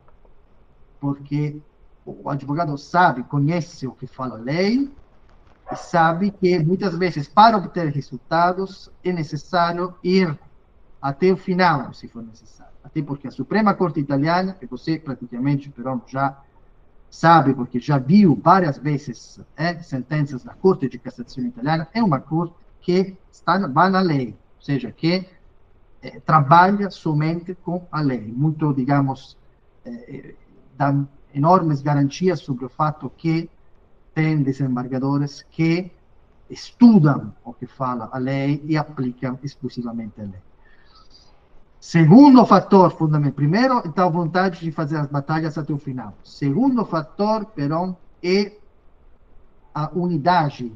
porque o advogado sabe, conhece o que fala a lei, e sabe que muitas vezes, para obter resultados, é necessário ir até o final, se for necessário. Até porque a Suprema Corte Italiana, que você praticamente, però, já sabe, porque já viu várias vezes sentenças da Corte de Cassação Italiana, é uma corte que vai na lei, ou seja, que trabalha somente com a lei, muito, digamos, dá enormes garantias sobre o fato que tem desembargadores que estudam o que fala a lei e aplicam exclusivamente a lei. Segundo fator fundamental, primeiro, então, a vontade de fazer as batalhas até o final. Segundo fator, però, é a unidade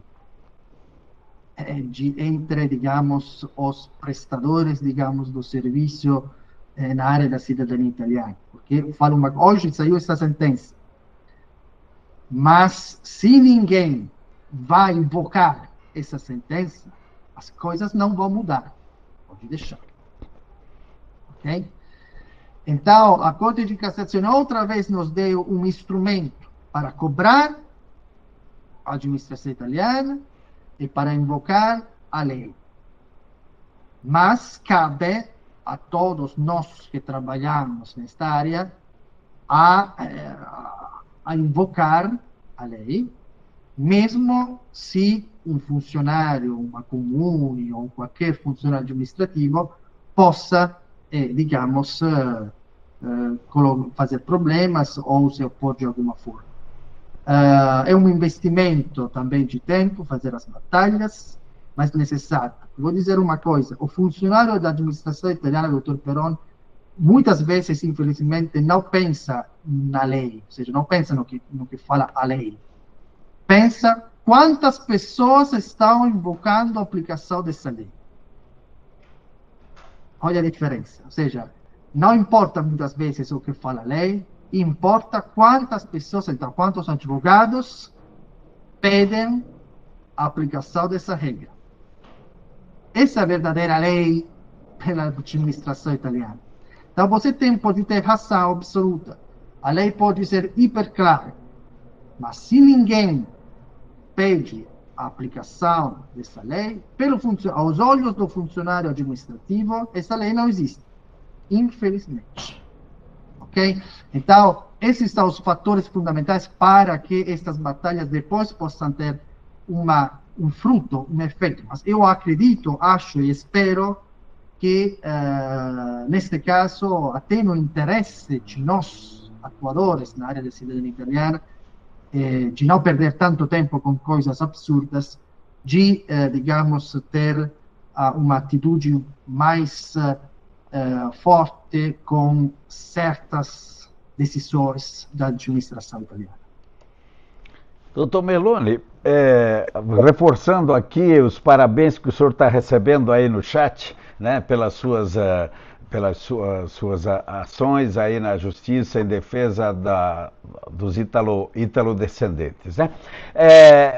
entre, digamos, os prestadores, digamos, do serviço na área da cidadania italiana. Porque hoje saiu essa sentença, mas se ninguém vai invocar essa sentença, as coisas não vão mudar. Pode deixar. Ok? Então, a Corte de Cassação outra vez nos deu um instrumento para cobrar a administração italiana e para invocar a lei. Mas cabe a todos nós que trabalhamos nesta área a invocar a lei, mesmo se um funcionário, uma comune ou qualquer funcionário administrativo possa, digamos, fazer problemas ou se opor de alguma forma. É um investimento também de tempo, fazer as batalhas, mas necessário. Vou dizer uma coisa, o funcionário da administração italiana, doutor Peron, muitas vezes, infelizmente, não pensa na lei, ou seja, não pensa no que fala a lei. Pensa quantas pessoas estão invocando a aplicação dessa lei. Olha a diferença. Ou seja, não importa muitas vezes o que fala a lei, importa quantas pessoas, então, quantos advogados pedem a aplicação dessa regra. Essa é a verdadeira lei pela administração italiana. Então, você pode ter razão absoluta. A lei pode ser hiper clara. Mas se ninguém pede a aplicação dessa lei, aos olhos do funcionário administrativo, essa lei não existe. Infelizmente. Ok? Então, esses são os fatores fundamentais para que estas batalhas depois possam ter um fruto, um efeito. Mas eu acredito, acho e espero que, neste caso, até no interesse de nós, atuadores na área da cidadania italiana, de não perder tanto tempo com coisas absurdas, de, digamos, ter uma atitude mais forte com certas decisões da administração italiana. Doutor Meloni, reforçando aqui os parabéns que o senhor está recebendo aí no chat, né, pelas suas ações aí na justiça em defesa dos ítalo-descendentes, né?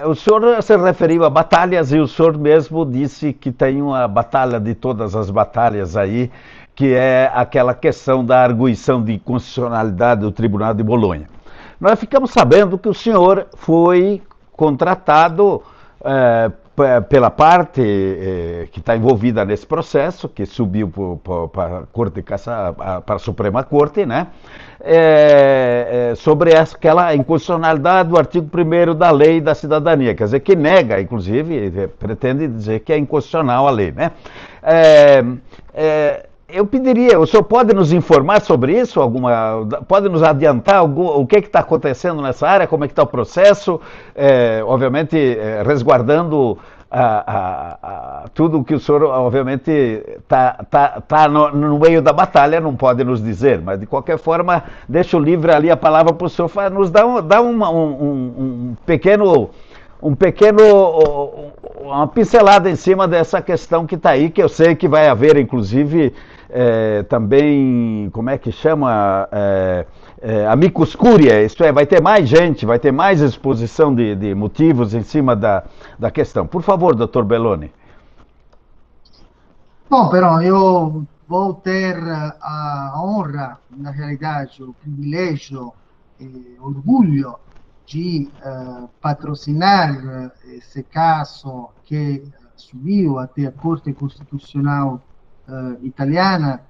O senhor se referiu a batalhas e o senhor mesmo disse que tem uma batalha de todas as batalhas aí, que é aquela questão da arguição de inconstitucionalidade do Tribunal de Bolonha. Nós ficamos sabendo que o senhor foi contratado pela parte que está envolvida nesse processo, que subiu para a Corte de Cassação, para a Suprema Corte, né? Sobre aquela inconstitucionalidade do artigo 1º da Lei da Cidadania, quer dizer, que nega, inclusive, pretende dizer que é inconstitucional a lei, né? Eu pediria, o senhor pode nos informar sobre isso? Pode nos adiantar o que está acontecendo nessa área, como é que está o processo, obviamente resguardando tudo o que o senhor, obviamente, está no meio da batalha, não pode nos dizer, mas de qualquer forma, deixo livre ali a palavra para o senhor nos dar uma pincelada em cima dessa questão que está aí, que eu sei que vai haver, inclusive, também, como é que chama, amicus curiae, isto é, vai ter mais gente, vai ter mais exposição de motivos em cima da questão. Por favor, doutor Belloni. Bom, però eu vou ter a honra, na realidade, o privilégio e orgulho de patrocinar esse caso que subiu até a Corte Constitucional italiana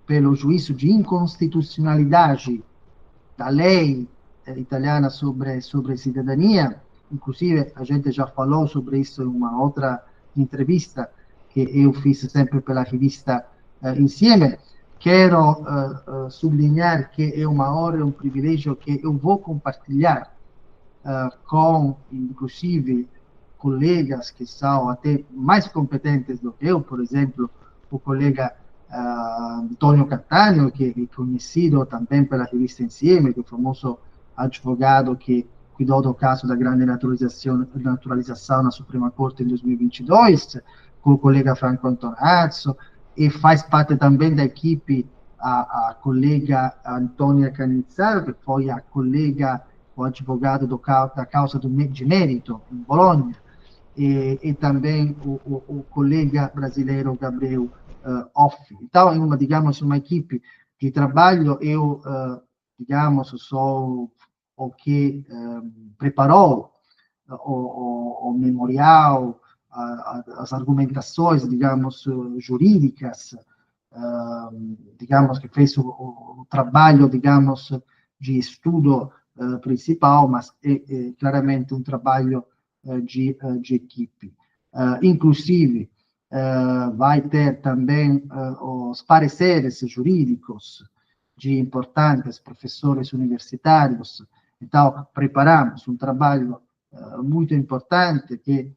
pelo juízo de inconstitucionalidade da lei italiana sobre cidadania. Inclusive, a gente já falou sobre isso em uma outra entrevista que eu fiz sempre pela revista Insieme. quero sublinhar que é uma honra e um privilégio que eu vou compartilhar com, inclusive, colegas que são até mais competentes do que eu, por exemplo, o colega Antonio Cattaneo, que é conhecido também pela revista Insieme, que é o famoso advogado que cuidou do caso da grande naturalização na Suprema Corte em 2022, com o colega Franco Antonazzo, e faz parte também da equipe a colega Antônia Canizzaro, que foi a colega, o advogado da causa de mérito em Bolonha, e também o colega brasileiro Gabriel Offi. Então, é uma, digamos, uma equipe de trabalho. Eu, digamos, sou o que preparou o memorial, as argumentações, digamos, jurídicas, digamos, que fez o trabalho, digamos, de estudo principal, mas é claramente um trabalho de equipe. Inclusive, vai ter também os pareceres jurídicos de importantes professores universitários. Então, preparamos um trabalho muito importante que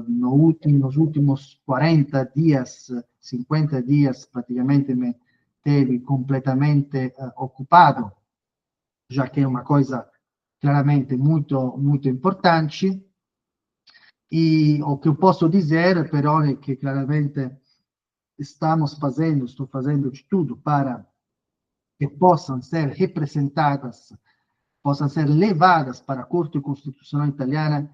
nos últimos 40 dias, 50 dias, praticamente me teve completamente ocupado, já que é uma coisa claramente muito, muito importante. E o que eu posso dizer, però, é que claramente estou fazendo de tudo para que possam ser representadas, possam ser levadas para a Corte Constitucional Italiana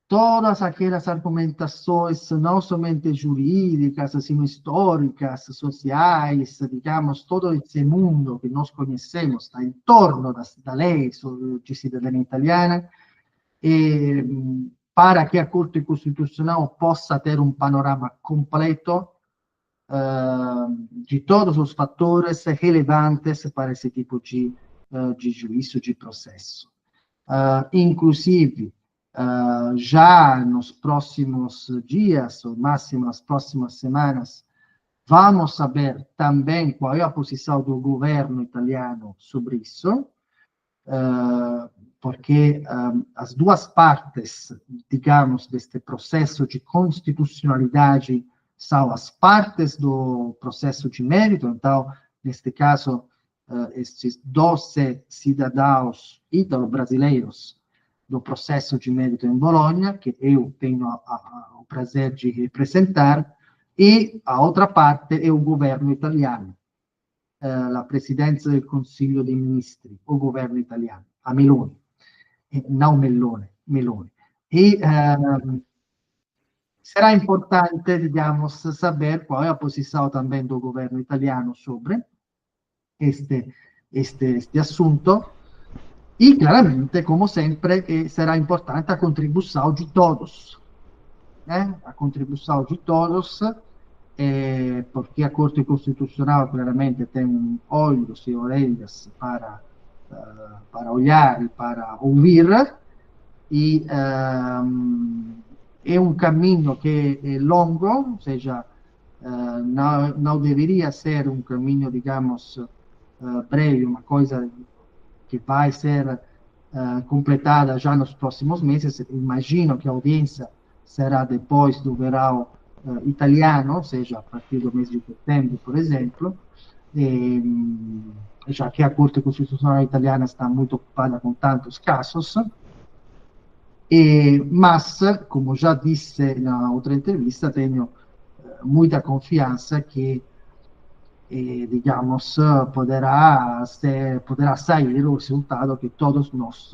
todas aquelas argumentações, não somente jurídicas, assim, históricas, sociais, digamos, todo esse mundo que nós conhecemos está em torno da lei de cidadania italiana, para que a Corte Constitucional possa ter um panorama completo de todos os fatores relevantes para esse tipo de juízo, de processo. Inclusive, já nos próximos dias, ou máximo nas próximas semanas, vamos saber também qual é a posição do governo italiano sobre isso, porque as duas partes, digamos, deste processo de constitucionalidade são as partes do processo de mérito. Então, neste caso, estes 12 cidadãos ítalo-brasileiros do processo de mérito em Bolonha, que eu tenho o prazer de representar, e a outra parte é o governo italiano, a Presidenza del Consiglio dei Ministri, o governo italiano, a Meloni, não Meloni. E será importante, digamos, saber qual é a posição também do governo italiano sobre este assunto. E, claramente, como sempre, será importante a contribuição de todos. Né? A contribuição de todos, porque a Corte Constitucional, claramente, tem olhos e orelhas para olhar e para ouvir, e é um caminho que é longo, ou seja, não deveria ser um caminho, digamos, breve, uma coisa que vai ser completada já nos próximos meses. Imagino que a audiência será depois do verão italiano, ou seja, a partir do mês de setembro, por exemplo, já que a Corte Constitucional italiana está muito ocupada com tantos casos. Mas, como já disse na outra entrevista, tenho muita confiança que digamos, poderá sair o resultado que todos nós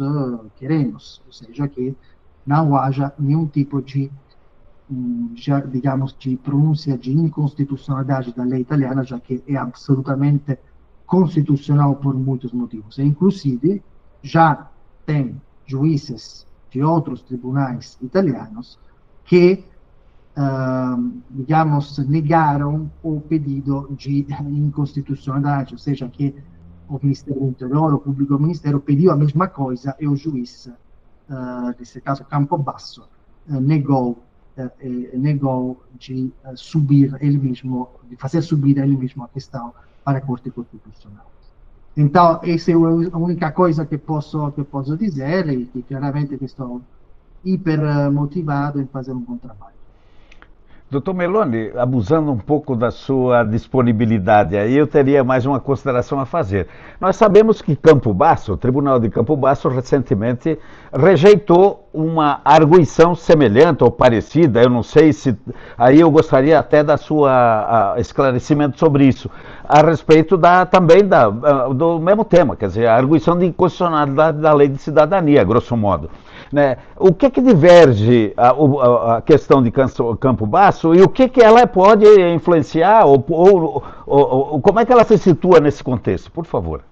queremos, ou seja, que não haja nenhum tipo de, digamos, de pronúncia de inconstitucionalidade da lei italiana, já que é absolutamente constitucional por muitos motivos. E, inclusive, já tem juízes de outros tribunais italianos que digamos, negaram o pedido de inconstitucionalidade, ou seja, que o Ministério do Interior, o Público Ministério, pediu a mesma coisa e o juiz, nesse caso Campobasso, negou negou de subir ele mesmo, de fazer subir ele mesmo a questão para a Corte Constitucional. Então, essa é a única coisa que posso dizer, e que claramente estou hiper motivado em fazer um bom trabalho. Doutor Meloni, abusando um pouco da sua disponibilidade, aí eu teria mais uma consideração a fazer. Nós sabemos que Campo Basso, o Tribunal de Campo Basso, recentemente rejeitou uma arguição semelhante ou parecida, eu não sei se... Aí eu gostaria até da sua esclarecimento sobre isso, a respeito também do mesmo tema, quer dizer, a arguição de inconstitucionalidade da Lei de Cidadania, grosso modo. Né? O que diverge a questão de Campo Basso e o que ela pode influenciar ou como é que ela se situa nesse contexto, por favor?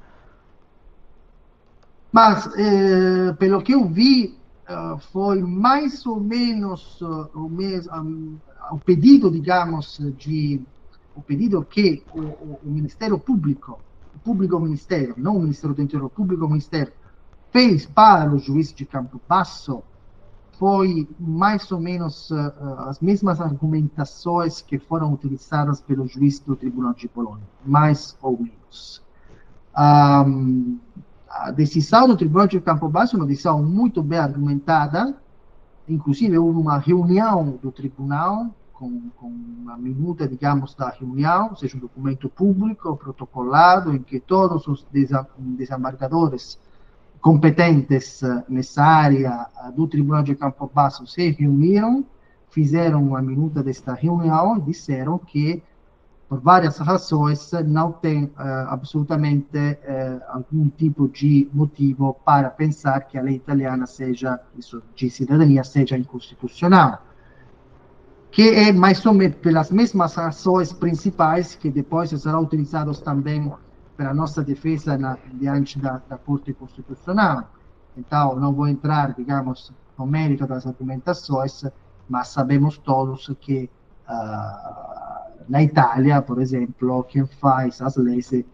Mas, pelo que eu vi, foi mais ou menos o pedido, digamos, o pedido que o Ministério Público, o Público Ministério, não o Ministério do Interior, o Público Ministério, fez para o juiz de Campo Basso foi mais ou menos as mesmas argumentações que foram utilizadas pelo juiz do Tribunal de Bolonha, mais ou menos. A decisão do Tribunal de Campo Basso é uma decisão muito bem argumentada, inclusive houve uma reunião do tribunal, com uma minuta, digamos, da reunião, ou seja, um documento público, protocolado, em que todos os desembargadores competentes nessa área do Tribunal de Campo Basso se reuniram, fizeram uma minuta desta reunião e disseram que, por várias razões, não tem absolutamente algum tipo de motivo para pensar que a lei italiana de cidadania seja inconstitucional. Que é mais ou menos pelas mesmas razões principais que depois serão utilizadas também para a nossa defesa diante da Corte Constitucional. Então, não vou entrar, digamos, no mérito das argumentações, mas sabemos todos que na Itália, por exemplo, quem faz as leis é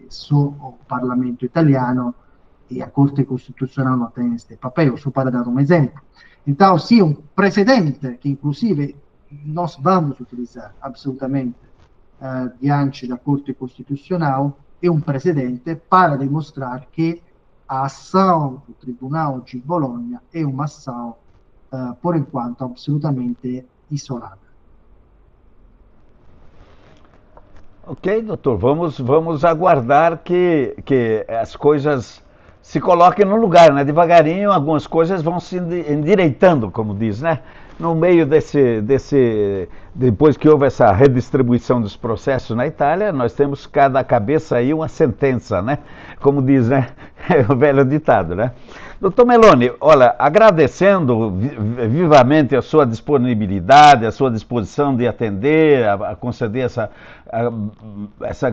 só o Parlamento italiano e a Corte Constitucional não tem este papel, só para dar um exemplo. Então, sim, um precedente que, inclusive, nós vamos utilizar absolutamente diante da Corte Constitucional, é um precedente para demonstrar que a ação do Tribunal de Bolonha é uma ação, por enquanto, absolutamente isolada. Ok, doutor, vamos aguardar que as coisas se coloquem no lugar, né? Devagarinho algumas coisas vão se endireitando, como diz, né? No meio depois que houve essa redistribuição dos processos na Itália, nós temos cada cabeça aí uma sentença, né? Como diz, né? O velho ditado, né? Doutor Meloni, olha, agradecendo vivamente a sua disponibilidade, a sua disposição de atender, a conceder essa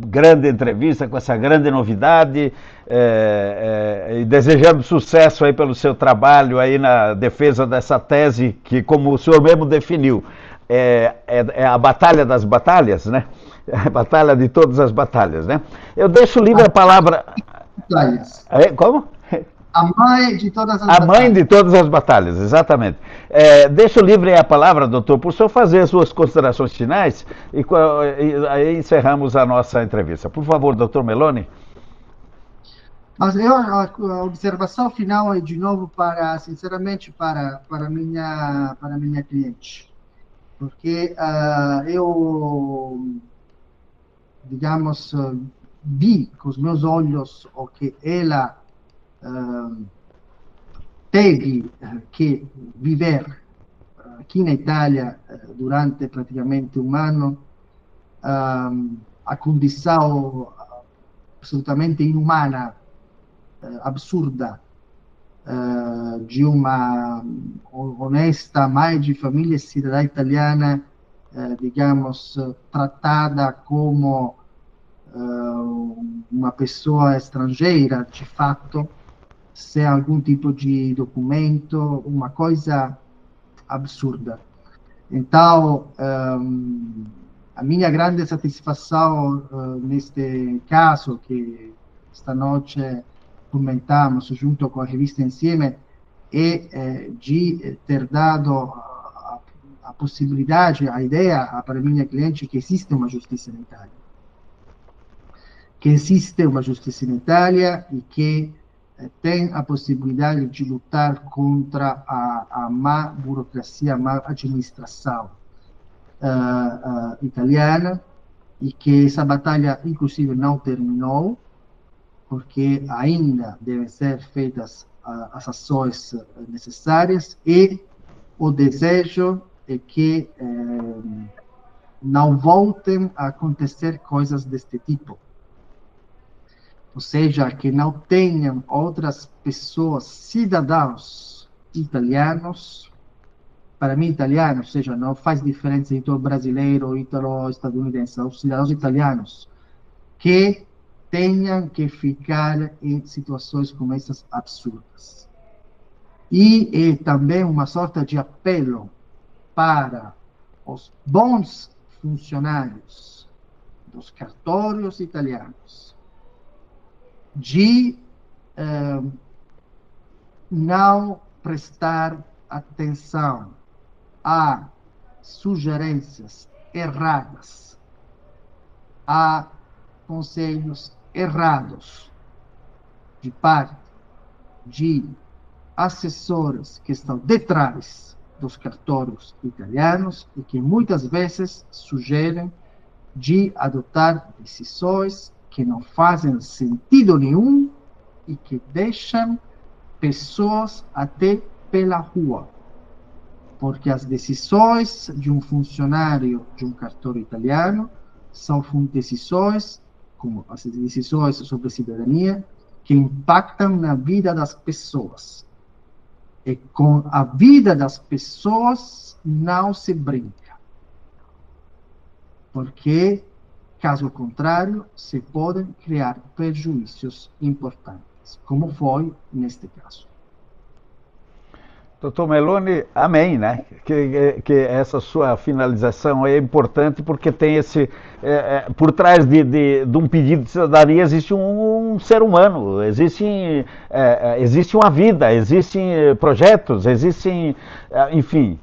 grande entrevista com essa grande novidade, e desejando sucesso aí pelo seu trabalho aí na defesa dessa tese que, como o senhor mesmo definiu, é a batalha das batalhas, né? A batalha de todas as batalhas, né? Eu deixo livre a palavra... Como? A mãe de todas as batalhas. A mãe de todas as batalhas, exatamente. Deixo livre a palavra, doutor, para o senhor fazer as suas considerações finais e aí encerramos a nossa entrevista. Por favor, doutor Meloni. Mas a observação final é, de novo, sinceramente, para minha cliente. Porque eu, digamos, vi com os meus olhos o que ela teve que viver aqui na Itália durante praticamente um ano, a condição absolutamente inumana, absurda, de uma honesta mãe de família cidadã italiana, digamos, tratada como uma pessoa estrangeira, de fato, sem algum tipo de documento, uma coisa absurda. Então, a minha grande satisfação neste caso, que esta noite comentamos junto com a revista Insieme, é de ter dado possibilidade, a ideia para a minha cliente é que existe uma justiça na Itália. Que existe uma justiça na Itália e que tem a possibilidade de lutar contra a má burocracia, a má administração italiana, e que essa batalha, inclusive, não terminou, porque ainda devem ser feitas as ações necessárias, e o desejo é que não voltem a acontecer coisas deste tipo. Ou seja, que não tenham outras pessoas, cidadãos italianos, para mim italiano, ou seja, não faz diferença entre o brasileiro ou italo-estadunidense, os cidadãos italianos, que tenham que ficar em situações como essas absurdas. E também uma sorte de apelo para os bons funcionários dos cartórios italianos, de não prestar atenção a sugerências erradas, a conselhos errados de parte de assessores que estão detrás dos cartórios italianos e que muitas vezes sugerem de adotar decisões que não fazem sentido nenhum e que deixam pessoas até pela rua. Porque as decisões de um funcionário de um cartório italiano são decisões, como as decisões sobre cidadania, que impactam na vida das pessoas. E com a vida das pessoas não se brinca. Porque, caso contrário, se podem criar prejuízos importantes, como foi neste caso. Doutor Meloni, amém, né? Que essa sua finalização é importante porque tem esse... por trás de um pedido de cidadania existe um ser humano, existe uma vida, existem projetos, existem... enfim,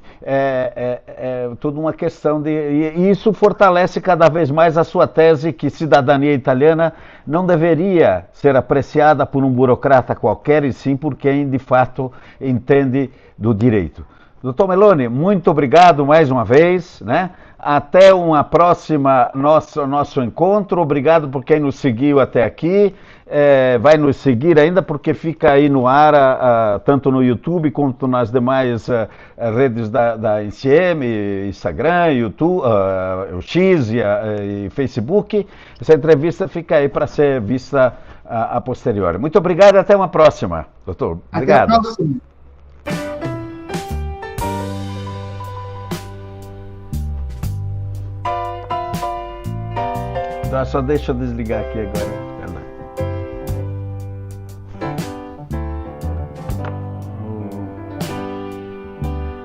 toda uma questão de... E isso fortalece cada vez mais a sua tese que cidadania italiana não deveria ser apreciada por um burocrata qualquer, e sim por quem de fato entende do direito. Doutor Meloni, muito obrigado mais uma vez, né? Até uma próxima nosso encontro. Obrigado por quem nos seguiu até aqui. Vai nos seguir ainda porque fica aí no ar, tanto no YouTube quanto nas demais redes da NCM, Instagram, YouTube, o X e Facebook. Essa entrevista fica aí para ser vista a posteriori. Muito obrigado e até uma próxima, doutor. Obrigado. Até a próxima. Então, só deixa eu desligar aqui agora.